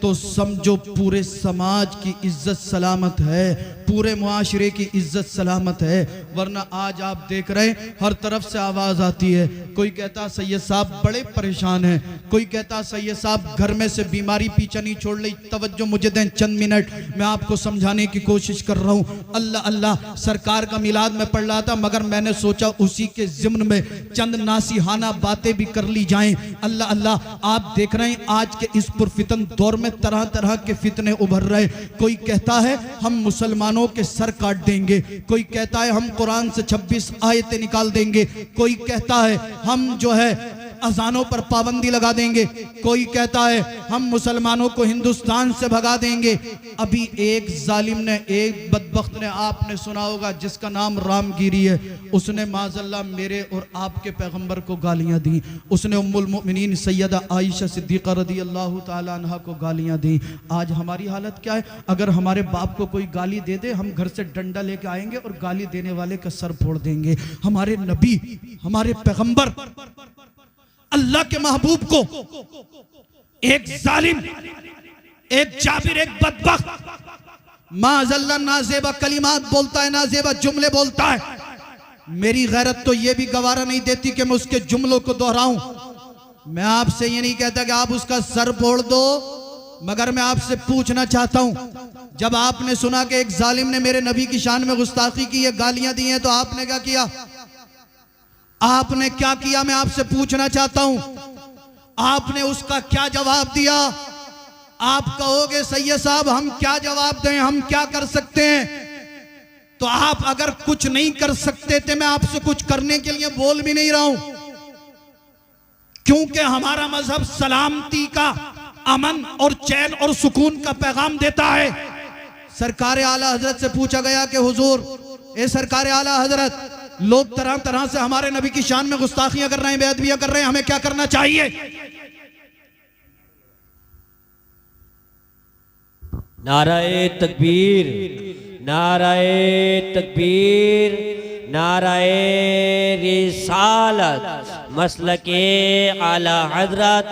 तो समझो पूरे समाज की इज्जत सलामत है, पूरे मुआशरे की इज्जत सलामत है। वरना आज आप देख रहे हैं हर तरफ से आवाज आती है, कोई कहता सैयद साहब बड़े परेशान हैं, कोई कहता सैयद साहब घर में से बीमारी पीछे नहीं छोड़ रही, तवज्जो मुझे दें चंद मिनट, मैं आपको समझाने की कोशिश कर रहा हूँ। अल्लाह अल्लाह, सरकार का मिलाद में पढ़ रहा था, मगर मैंने सोचा उसी के ज़िम्न में चंद नासिहाना बातें भी कर ली जाएं। अल्लाह अल्लाह, आप देख रहे हैं आज के इस पुरफितन दौर में तरह तरह के फितने उभर रहे। कोई कहता है हम मुसलमानों के सर काट देंगे, कोई कहता है हम कुरान से 26 आयतें निकाल देंगे, कोई कहता है हम जो है अजानों पर पाबंदी लगा देंगे, कोई कहता है हम मुसलमानों को हिंदुस्तान से भगा देंगे। अभी एक जालिम ने, एक बदबख्त ने, आपने सुना होगा जिसका नाम रामगिरी है, उसने माज़अल्लाह मेरे और आपके पैगंबर को गालियां दी। उसने उम्मुल मोमिनीन सैयदा आयशा सिद्दीक़ा रज़ियल्लाहु ताला अन्हा को गालियां दी। आज हमारी हालत क्या है? अगर हमारे बाप को कोई गाली दे दे, हम घर से डंडा लेके आएंगे और गाली देने वाले का सर फोड़ देंगे। हमारे नबी, हमारे पैगंबर, अल्लाह के महबूब को एक जालिम, एक जाबिर, एक बदबख्त माज़अल्लाह नाज़ेबा कलिमात बोलता है, नाज़ेबा जुमले बोलता है। मेरी गैरत तो ये भी गवारा नहीं देती कि मैं उसके जुमलों को दोहराऊं। मैं आपसे ये नहीं कहता कि आप उसका सर फोड़ दो, मगर मैं आपसे पूछना चाहता हूं, जब आपने सुना कि एक जालिम ने मेरे नबी की शान में गुस्ताखी की है, गालियां दी हैं, तो आपने क्या किया? आपने क्या किया? मैं आपसे पूछना चाहता हूं, आपने उसका क्या जवाब दिया? आप कहोगे सैयद साहब हम क्या जवाब दें, हम क्या कर सकते हैं? तो आप अगर कुछ नहीं कर सकते थे, मैं आपसे कुछ करने के लिए बोल भी नहीं रहा हूं, क्योंकि हमारा मजहब सलामती का, अमन और चैन और सुकून का पैगाम देता है। सरकार आला हजरत से पूछा गया कि हुजूर, ए सरकार आला हजरत, लोग तरह तरह से हमारे नबी की शान में गुस्ताखियां कर रहे हैं, बेअदबियां कर रहे हैं, हमें क्या करना चाहिए? नाराए तकबीर, नाराए तकबीर, नाराए रिसालत, मसलके आला हजरत,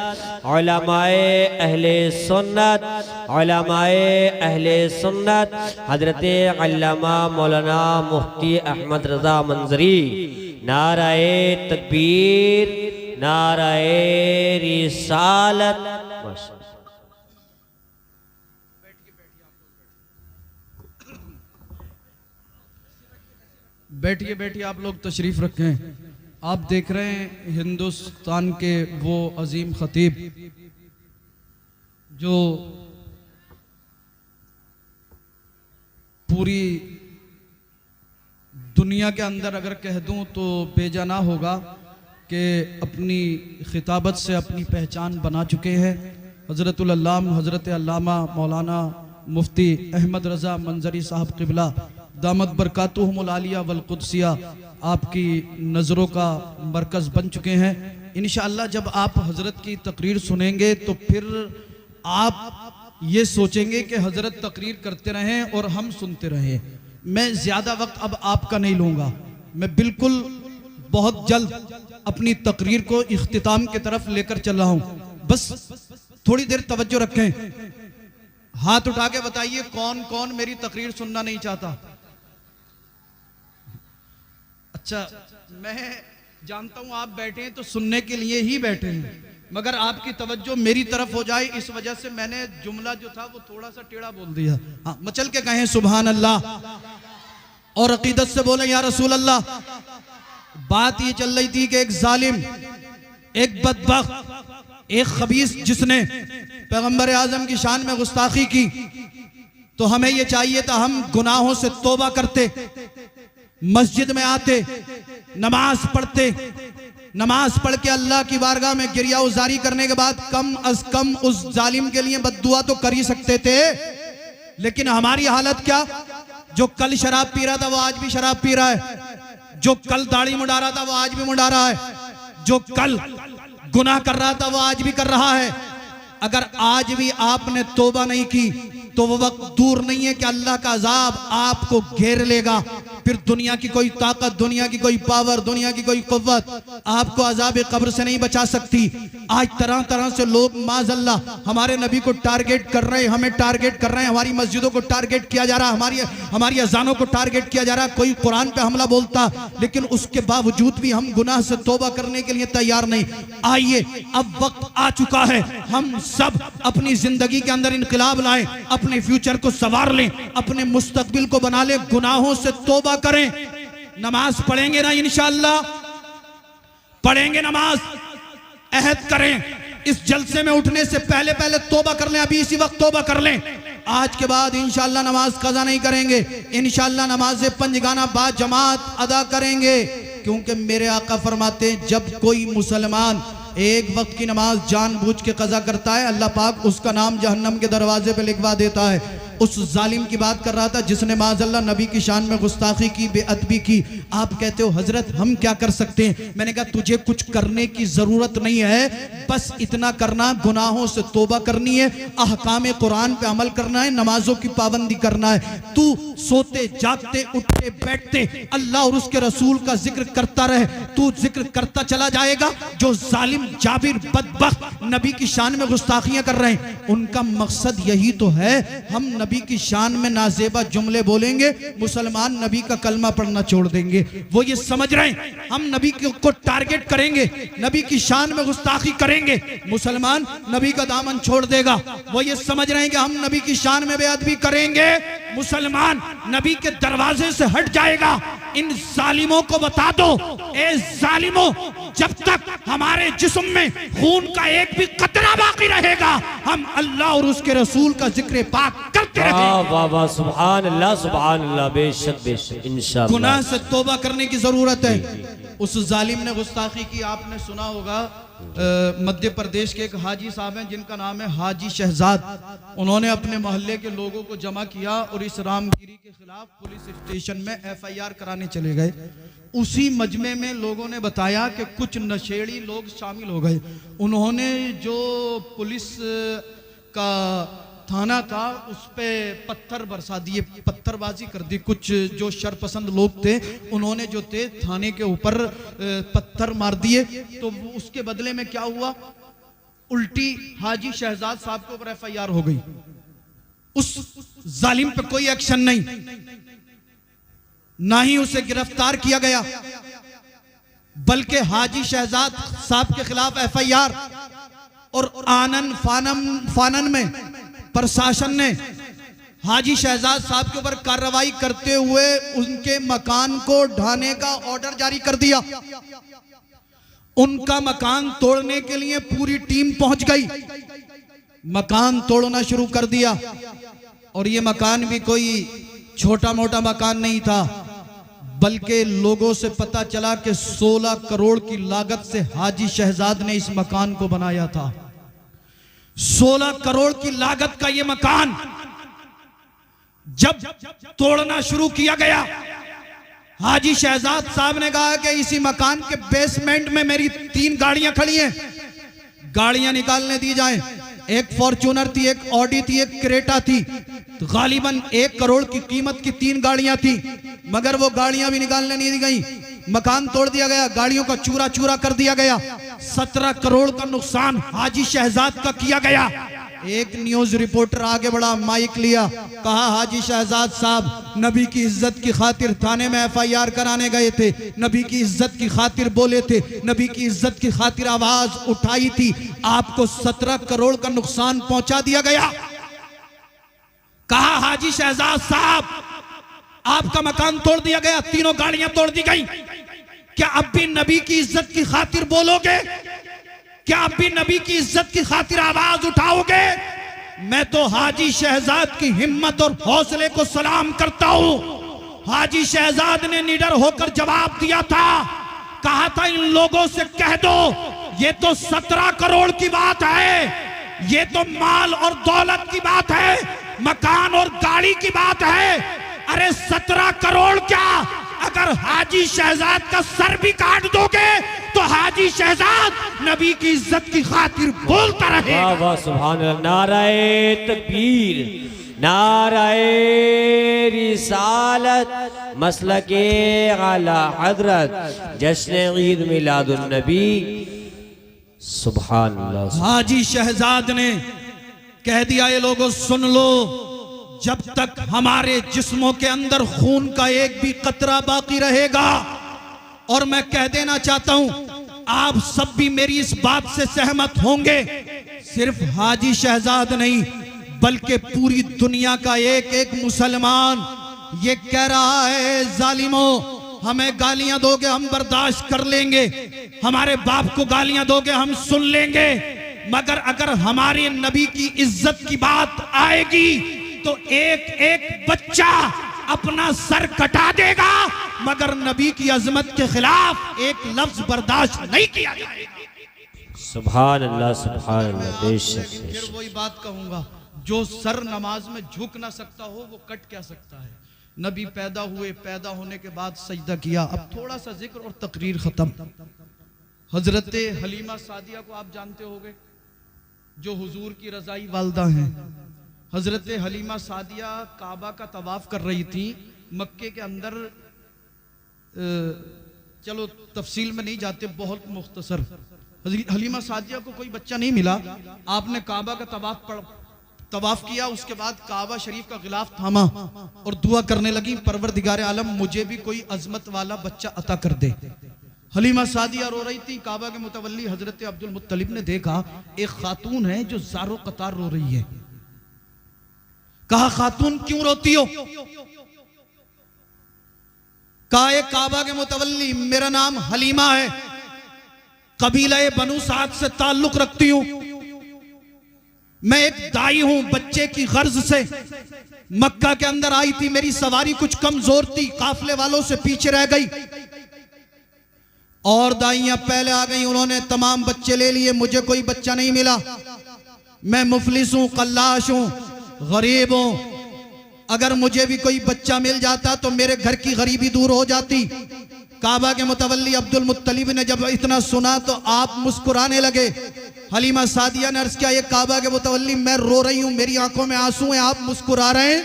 उलमाए अहले सुन्नत, उलमाए अहले सुन्नत, हजरत अल्लामा मौलाना मुफ्ती अहमद रज़ा मंजरी। नाराए तकबीर, नाराए रिसालत। बैठिए बैठिए, आप लोग तशरीफ रखें। आप देख रहे हैं हिंदुस्तान के वो अजीम खतीब जो पूरी दुनिया के अंदर अगर कह दूं तो बेजाना होगा कि अपनी खिताबत से अपनी पहचान बना चुके हैं। हज़रतुल अल्लाम हज़रत अल्लामा मौलाना मुफ्ती अहमद रज़ा मंजरी साहब क़िबला दामत बरकातुहुमुल आलिया वल कुद्सिया आपकी नज़रों का मरकज़ बन चुके हैं। इंशाअल्लाह जब आप हज़रत की तकरीर सुनेंगे तो फिर आप ये सोचेंगे कि हज़रत तकरीर करते रहें और हम सुनते रहें। मैं ज़्यादा वक्त अब आपका नहीं लूँगा, मैं बिल्कुल बहुत जल्द अपनी तकरीर को इख्तिताम की तरफ लेकर चल रहा हूँ। बस थोड़ी देर तवज्जो रखें। हाथ उठा के बताइए कौन कौन मेरी तकरीर सुनना नहीं चाहता? अच्छा, मैं जानता हूं आप बैठे हैं तो सुनने के लिए ही बैठे हैं, मगर आपकी तवज्जो मेरी तरफ हो जाए इस वजह से मैंने जुमला जो था वो थोड़ा सा टेढ़ा बोल दिया। हाँ, मचल के कहें सुभान अल्लाह और अकीदत से बोले या रसूल अल्लाह। बात ये चल रही थी कि एक जालिम, एक बदबख्त, एक खबीस जिसने पैगंबर आजम की शान में गुस्ताखी की, तो हमें ये चाहिए था हम गुनाहों से तौबा करते, मस्जिद में आते, नमाज पढ़ते, नमाज पढ़ के अल्लाह की बारगाह में गिरिया उजारी करने के बाद कम अज कम उस जालिम के लिए बद्दुआ तो कर ही सकते थे। लेकिन हमारी हालत क्या? जो कल शराब पी रहा था वो आज भी शराब पी रहा है, जो कल दाढ़ी मुंडा रहा था वो आज भी मुंडा रहा है, जो कल गुनाह कर रहा था वो आज भी कर रहा है। अगर आज भी आपने तौबा नहीं की तो वो वक्त दूर नहीं है कि अल्लाह का अजाब आपको घेर लेगा। फिर दुनिया की कोई ताकत, दुनिया की कोई पावर, दुनिया की कोई कुव्वत आपको अजाब कब्र से नहीं बचा सकती। आज तरह तरह से लोग माज़अल्लाह हमारे नबी को टारगेट कर रहे हैं, हमें टारगेट कर रहे हैं, हमारी मस्जिदों को टारगेट किया जा रहा है, हमारी अजानों को टारगेट किया जा रहा है। कोई कुरान पे हमला बोलता, लेकिन उसके बावजूद भी हम गुनाह से तौबा करने के लिए तैयार नहीं। आइए अब वक्त आ चुका है, हम सब अपनी जिंदगी के अंदर इनकलाब लाएं, अपने फ्यूचर को संवार लें, अपने मुस्तकबिल को बना लें, गुनाहों से तौबा करें। नमाज पढ़ेंगे ना इंशाअल्लाह, पढ़ेंगे नमाज, अहद करें इस जलसे में उठने से पहले पहले तौबा कर लें, अभी इसी वक्त तौबा कर लें। आज के बाद इंशाअल्लाह नमाज कज़ा नहीं करेंगे, इंशाअल्लाह नमाज़े पंजगाना बा जमात अदा करेंगे, क्योंकि मेरे आका फरमाते हैं जब कोई मुसलमान एक वक्त की नमाज जानबूझ के कज़ा करता है, अल्लाह पाक उसका नाम जहन्नम के दरवाजे पे लिखवा देता है। उस जालिम की बात कर रहा था जिसने माज़अल्लाह नबी की शान में गुस्ताखी की, बेअदबी की। आप कहते हो हजरत हम क्या कर सकते हैं? मैंने कहा तुझे कुछ करने की जरूरत नहीं है, बस इतना करना, गुनाहों से तौबा करनी है, अहकाम कुरान पे अमल करना है, नमाजों की पाबंदी करना है। तू सोते जागते उठते बैठते अल्लाह और उसके रसूल का जिक्र करता रहे, तू जिक्र करता चला जाएगा। जो जालिम जाबिर बदबख्त नबी की शान में गुस्ताखियां कर रहे हैं, उनका मकसद यही तो है हम नबी की शान में नाजेबा जुमले बोलेंगे, मुसलमान नबी का कलमा पढ़ना छोड़ देंगे। वो ये समझ रहे हैं हम नबी को टारगेट करेंगे, नबी की शान में गुस्ताखी करेंगे, मुसलमान नबी का दामन छोड़ देगा। वो ये समझ रहे हैं कि हम नबी की शान में बेअदबी करेंगे, मुसलमान नबी के दरवाजे से हट जाएगा। इन जालिमों को बता दो, ए जालिमों, जब तक हमारे जिस्म में खून का एक भी कतरा बाकी रहेगा, हम अल्लाह और उसके रसूल का जिक्र पाक करते रहेंगे। वाह वाह, सुभान अल्लाह सुभान अल्लाह, बेशक बेशक इंशाअल्लाह। गुनाह से तौबा करने की जरूरत है। उस जालिम ने गुस्ताखी की, आपने सुना होगा मध्य प्रदेश के एक हाजी साहब हैं जिनका नाम है हाजी शहजाद। उन्होंने अपने मोहल्ले के लोगों को जमा किया और इस रामगिरी के खिलाफ पुलिस स्टेशन में FIR कराने चले गए। उसी मजमे में लोगों ने बताया कि कुछ नशेड़ी लोग शामिल हो गए। उन्होंने जो पुलिस का थाना था उस पे पत्थर बरसा दिए, पत्थरबाजी कर दी। कुछ जो शरपसंद लोग थे उन्होंने जो थे थाने के ऊपर पत्थर मार दिए। तो उसके बदले में क्या हुआ, उल्टी हाजी शहजाद साहब के ऊपर FIR हो गई। उस जालिम पे कोई एक्शन नहीं, ना ही उसे गिरफ्तार किया गया, बल्कि हाजी शहजाद साहब के खिलाफ FIR और आनन फानन में प्रशासन ने हाजी शहजाद साहब के ऊपर कार्रवाई करते हुए उनके मकान को ढाने का ऑर्डर जारी कर दिया। उनका मकान तोड़ने के लिए पूरी टीम पहुंच गई, मकान तोड़ना शुरू कर दिया। और ये मकान भी कोई छोटा मोटा मकान नहीं था, बल्कि लोगों से पता चला कि 16 करोड़ की लागत से हाजी शहजाद ने इस मकान को बनाया था। 16 करोड़ की लागत का ये मकान जब तोड़ना शुरू किया गया, हाजी शहजाद साहब ने कहा कि इसी मकान के बेसमेंट में मेरी 3 गाड़ियां खड़ी हैं, गाड़ियां निकालने दी जाएं। एक फॉर्च्यूनर थी, एक ऑडी थी, एक क्रेटा थी। तो गालिबन 1 करोड़ की कीमत की 3 गाड़ियां थी, मगर वो गाड़ियां भी निकालने नहीं दी गई। मकान तोड़ दिया गया, गाड़ियों का चूरा चूरा कर दिया गया। 17 करोड़ का नुकसान हाजी शहजाद का किया गया। एक न्यूज रिपोर्टर आगे बढ़ा, माइक लिया, कहा हाजी शहजाद साहब नबी की इज्जत की खातिर थाने में FIR कराने गए थे, नबी की इज्जत की खातिर बोले थे, नबी की इज्जत की खातिर आवाज उठाई थी, आपको 17 करोड़ का नुकसान पहुंचा दिया गया। कहा हाजी शहजाद साहब आपका मकान तोड़ दिया गया, 3 गाड़ियां तोड़ दी गई, क्या अब भी नबी की इज्जत की खातिर बोलोगे? क्या अब भी नबी की इज्जत की खातिर आवाज उठाओगे? मैं तो हाजी शहजाद की हिम्मत और हौसले को सलाम करता हूं। हाजी शहजाद ने निडर होकर जवाब दिया था, कहा था इन लोगों से कह दो ये तो 17 करोड़ की बात है, ये तो माल और दौलत की बात है, मकान और गाड़ी की बात है। अरे 17 करोड़ क्या, अगर हाजी शहजाद का सर भी काट दोगे तो हाजी शहजाद नबी की इज्जत की खातिर बोलता रहे। वाह वाह सुभान अल्लाह, नाराए तकबीर, नाराए रिसालत मसलके आला हजरत जश्न ईद मिलादुन नबी। सुभान अल्लाह। हाजी शहजाद ने कह दिया, ये लोगों सुन लो, जब तक हमारे जिस्मों के अंदर खून का एक भी कतरा बाकी रहेगा, और मैं कह देना चाहता हूं आप सब भी मेरी इस बात से सहमत होंगे, सिर्फ हाजी शहजाद नहीं बल्कि पूरी दुनिया का एक एक मुसलमान ये कह रहा है, जालिमों हमें गालियां दोगे हम बर्दाश्त कर लेंगे, हमारे बाप को गालियां दोगे हम सुन लेंगे, मगर अगर हमारे नबी की इज्जत की बात आएगी तो एक एक बच्चा अपना सर कटा देगा, मगर नबी की अजमत के खिलाफ एक लफ्ज बर्दाश्त नहीं किया जाएगा। सुभान अल्लाह, सुभान अल्लाह। बेशक फिर वही बात कहूंगा, जो सर नमाज में झुक ना सकता हो वो कट क्या सकता है। नबी पैदा हुए, पैदा होने के बाद सजदा किया। अब थोड़ा सा जिक्र और तकरीर खत्म। हजरत हलीमा सादिया को आप जानते होंगे, जो हुजूर की रजाई वालदा हैं। हजरत हलीमा सादिया काबा का तवाफ कर रही थी मक्के के अंदर। चलो तफसील में नहीं जाते, बहुत मुख्तसर। हलीमा सादिया को कोई बच्चा नहीं मिला, आपने काबा का तवाफ किया, उसके बाद काबा शरीफ का गिलाफ थामा और दुआ करने लगी, परवरदिगार आलम मुझे भी कोई अजमत वाला बच्चा अता कर दे। हलीमा सादिया रो रही थी। काबा के मुतवल्ली हजरत अब्दुल मुत्तलिब ने देखा एक खातून है जो ज़ारो कतार रो रही है। कहा खातून क्यों रोती हो? कहा एक काबा के मुतवल्ली मेरा नाम हलीमा है, कबीला बनु साद से ताल्लुक रखती हूं, मैं एक दाई हूं, बच्चे की गर्ज से मक्का के अंदर आई थी, मेरी सवारी कुछ कमजोर थी, काफले वालों से पीछे रह गई और दाइयां पहले आ गई, उन्होंने तमाम बच्चे ले लिए, मुझे कोई बच्चा नहीं मिला, मैं मुफलिस हूं, कल्लाश हूं, गरीब हूं, अगर मुझे भी कोई बच्चा मिल जाता तो मेरे घर की गरीबी दूर हो जाती। काबा के मुतवल्ली अब्दुल मुत्तलिब ने जब इतना सुना तो आप मुस्कुराने लगे। हलीमा सादिया ने अर्ज किया, ये काबा के मुतवल्ली मैं रो रही हूं, मेरी आंखों में आंसू हैं, आप मुस्कुरा रहे हैं।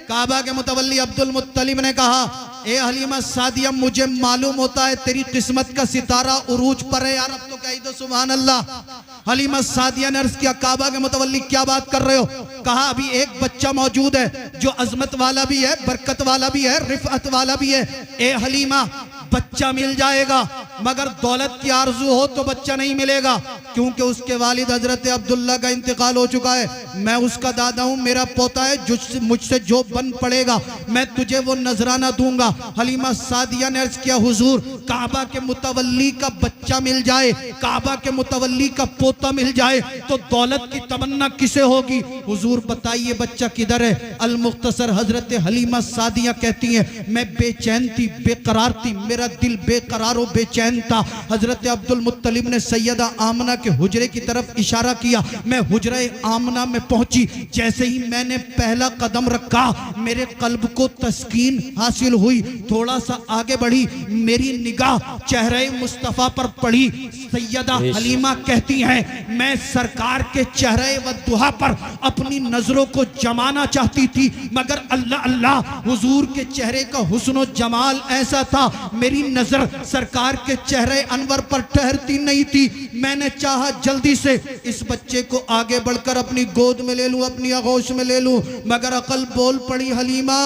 काबा के मुतवल्ली अब्दुल मुत्तलिब ने कहा, ए हलीमा सादिया मुझे मालूम होता है तेरी किस्मत का सितारा उरूज पर है, यार अब तो कही दो सुभान अल्लाह। हलीमा सादिया ने अर्ज किया, काबा के मुतवल्ली क्या बात कर रहे हो? कहा अभी एक बच्चा मौजूद है जो अजमत वाला भी है, बरकत वाला भी है, रिफअत वाला भी है। ए हलीमा बच्चा मिल जाएगा, मगर दौलत की आरजू हो तो बच्चा नहीं मिलेगा, क्योंकि उसके वालिद हजरत अब्दुल्ला का इंतकाल हो चुका है, मैं उसका दादा हूं, मेरा पोता है, मुझसे जो बन पड़ेगा मैं तुझे वो नजराना दूंगा। हलीमा सादिया ने अर्ज किया, हुजूर काबा के मुतवल्ली का बच्चा मिल जाए, काबा के मुतवल्ली का पोता मिल जाए तो दौलत की तमन्ना किसे होगी? हुजूर बताइए बच्चा किधर है? अल मुख्तसर हजरत हलीमा सादिया कहती हैं, मैं बेचैन थी, बेकरार थी, मेरा दिल बेकरार और बेचैन था। हजरत अब्दुल मुत्तलिब ने सैयदा आमना के हुजरे की तरफ इशारा किया, मैं हुजरे आमना में पहुंची, जैसे ही मैंने पहला कदम रखा मेरे कल्ब को तस्कीन हासिल हुई, थोड़ा सा आगे बढ़ी, मेरी निगाह चेहरे मुस्तफा पर पड़ी। सैयदा हलीमा कहती हैं, मैं सरकार के चेहरे व दुहा पर अपनी नजरों को जमाना चाहती थी, मगर अल्लाह अल्लाह हुजूर के चेहरे का हुस्न जमाल ऐसा था, मेरी नजर सरकार के चेहरे अनवर पर ठहरती नहीं थी। मैंने चाहा जल्दी से इस बच्चे को आगे बढ़कर अपनी गोद में ले लूं, अपनी आगोश में ले लूं, मगर अकल बोल पड़ी, हलीमा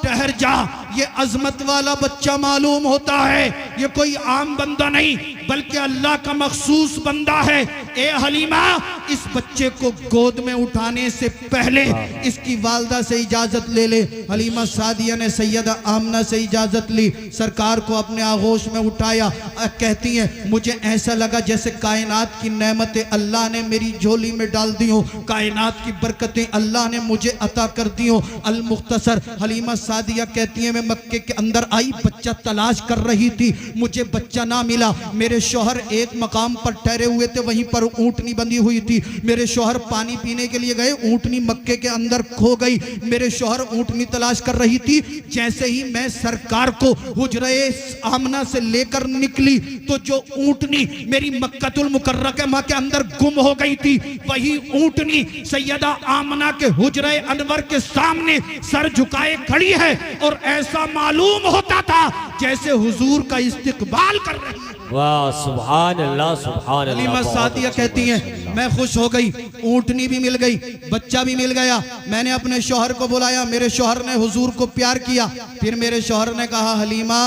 ठहर जा, ये अजमत वाला बच्चा मालूम होता है, ये कोई आम बंदा नहीं बल्कि अल्लाह का मखसूस बंदा है। ए हलीमा इस बच्चे को गोद में उठाने से पहले इसकी वालदा से इजाजत ले ले। हलीमा सादिया ने सैयदा आमना से इजाजत ली, सरकार को अपने आगोश में उठाया। कहती हैं, मुझे ऐसा लगा जैसे कायनात की नेमतें अल्लाह ने मेरी झोली में डाल दी हो, कायनात की बरकतें अल्लाह ने मुझे अता कर दी हो। अल मुख्तसर हलीमा सादिया कहती है, मैं मक्के के अंदर आई, बच्चा तलाश कर रही थी, मुझे बच्चा ना मिला, मेरे शौहर एक मकाम पर ठहरे हुए थे, वहीं पर ऊंटनी बंधी हुई थी, मेरे शौहर पानी पीने के लिए गए, ऊँटनी मक्के के अंदर खो गई। मेरे शौहर ऊँटनी तलाश कर रही थी। जैसे ही मैं सरकार को हुजरे आमना से लेकर निकली तो जो ऊँटनी मेरी मक्कतुल मुकर्रमा के अंदर गुम हो गई थी, वही ऊँटनी सैयदा आमना के हुजरे अनवर के सामने सर झुकाए खड़ी है और ऐसा मालूम होता था जैसे हुजूर का इस्तकबाल कर रही है। वाह सुभान अल्लाह सुभान अल्लाह। हलीमा सादिया कहती हैं मैं खुश हो गई, ऊँटनी भी मिल गई, बच्चा भी मिल गया। मैंने अपने शौहर को बुलाया, मेरे शौहर ने हुजूर को प्यार किया। फिर मेरे शौहर ने कहा हलीमा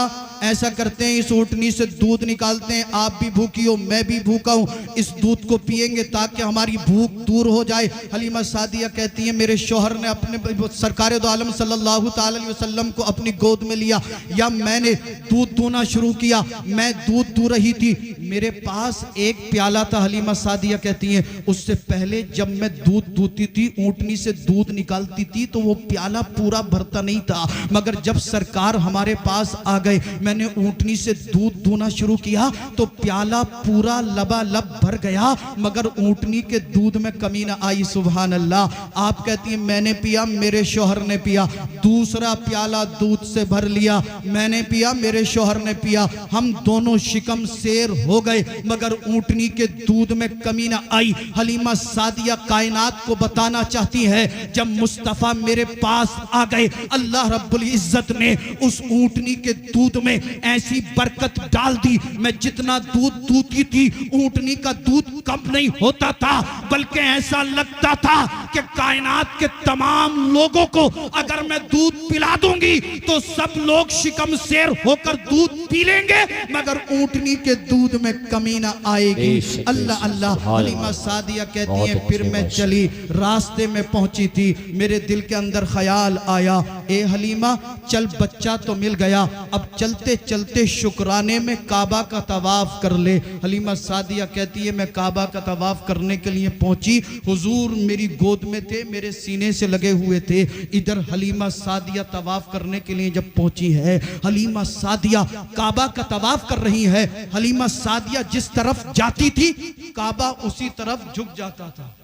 ऐसा करते हैं, इस ऊँटनी से दूध निकालते हैं, आप भी भूखी हो मैं भी भूखा हूँ, इस दूध को पिएंगे ताकि हमारी भूख दूर हो जाए। हलीमा सादिया कहती है मेरे शौहर ने अपने सरकार दो आलम सल्लल्लाहु ताला अलैहि वसल्लम को अपनी गोद में लिया या मैंने दूध दूना शुरू किया। मैं दूध दू रही थी, मेरे पास एक प्याला था। हलीमा सादिया कहती है उससे पहले जब मैं दूध दूती थी, ऊँटनी से दूध निकालती थी तो वो प्याला पूरा भरता नहीं था, मगर जब सरकार हमारे पास आ गए, मैंने ऊँटनी से दूध दूना शुरू किया तो प्याला पूरा लबालब भर गया, मगर ऊँटनी के दूध में कमी ना आई। सुभान अल्लाह। आप कहती हैं मैंने पिया, मेरे शौहर ने पिया, दूसरा प्याला दूध से भर लिया, मैंने पिया, मेरे शौहर ने पिया, हम दोनों शिकम शेर हो गए, मगर ऊँटनी के दूध में कमी ना आई। हलीमा सादिया कायनात को बताना चाहती है जब मुस्तफ़ा मेरे पास आ गए, अल्लाह रब्बुल इज्जत ने उस ऊँटनी के दूध में ऐसी बरकत डाल दी, मैं जितना दूध दूती थी ऊँटनी का दूध कम नहीं होता था, बल्कि ऐसा लगता था कि कायनात के तमाम लोगों को अगर मैं दूध पिला दूंगी तो सब लोग शिकम शेर होकर दूध पी लेंगे, मगर ऊँटनी के दूध में कमी ना आएगी। अल्लाह अल्लाह। हलीमा सादिया कहती है फिर मैं चली, रास्ते में पहुंची थी, मेरे दिल के अंदर ख्याल आया ए हलीमा चल बच्चा तो मिल गया, अब चलते चलते शुक्राने में काबा का तवाफ कर ले। हलीमा सादिया कहती है मैं काबा का तवाफ करने के लिए पहुंची, हुजूर मेरी गोद में थे, मेरे सीने से लगे हुए थे। इधर हलीमा सादिया तवाफ करने के लिए जब पहुंची है, हलीमा सादिया काबा का तवाफ कर रही है। हलीमा सादिया जिस तरफ जाती थी काबा उसी तरफ झुक जाता था।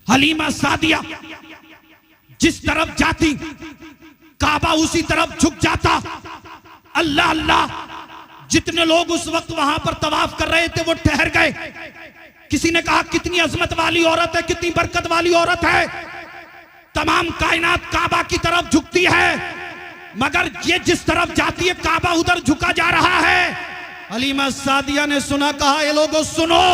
हलीमा सादिया जिस तरफ जाती काबा उसी तरफ झुक जाता। अल्लाह अल्लाह। जितने लोग उस वक्त वहां पर तवाफ कर रहे थे वो ठहर गए। किसी ने कहा कितनी अजमत वाली औरत है, कितनी बरकत वाली औरत है, तमाम कायनात काबा की तरफ झुकती है, मगर ये जिस तरफ जाती है काबा उधर झुका जा रहा है। हलीमा सादिया ने सुना, कहा ये लोगों सुनो,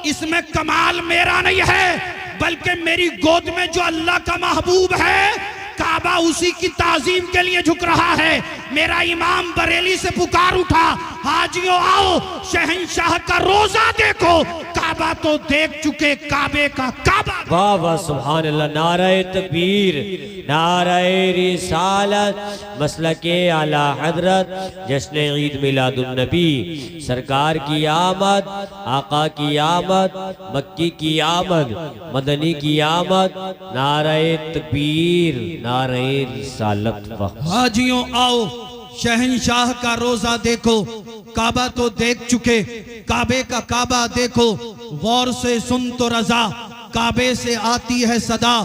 इसमें कमाल मेरा नहीं है बल्कि मेरी गोद में जो अल्लाह का महबूब है काबा उसी की ताजीम के लिए झुक रहा है। मेरा इमाम बरेली से पुकार उठा, हाजियों आओ शहंशाह का रोजा देखो, काबा तो देख चुके काबे का काबा। वाह वाह सुभान अल्लाह। नारे तकबीर, नारे रिसालत, मसलके आला हजरत, जश्न ईद मिलादुन नबी, सरकार की आमद, आका की आमद, मक्की की आमद, मदनी की आमद, नारे तकबीर, नारे रिसालत। हाजियों आओ शहंशाह का रोजा देखो, काबा तो देख चुके, काबे का काबा देखो, गौर से सुन तो रजा, काबे से आती है सदा,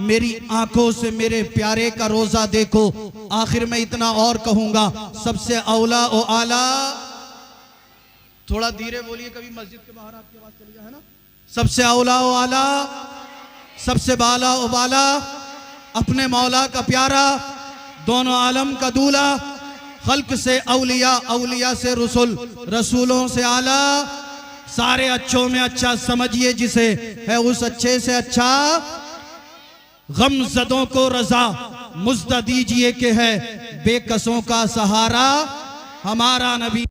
मेरी आंखों से मेरे प्यारे का रोजा देखो। आखिर में इतना और कहूंगा, सबसे औला ओ आला, थोड़ा धीरे बोलिए, कभी मस्जिद के बाहर आपकी आवाज चली जाए, है ना। सबसे औला ओ आला, सबसे बाला ओ बाला, अपने मौला का प्यारा, दोनों आलम का दूल्हा, खल्क से औलिया, औलिया से रसूल, रसूलों से आला, सारे अच्छों में अच्छा समझिए जिसे है उस अच्छे से अच्छा, गमज़दों को रजा मुज़्दा दीजिए कि है बेकसों का सहारा हमारा नबी।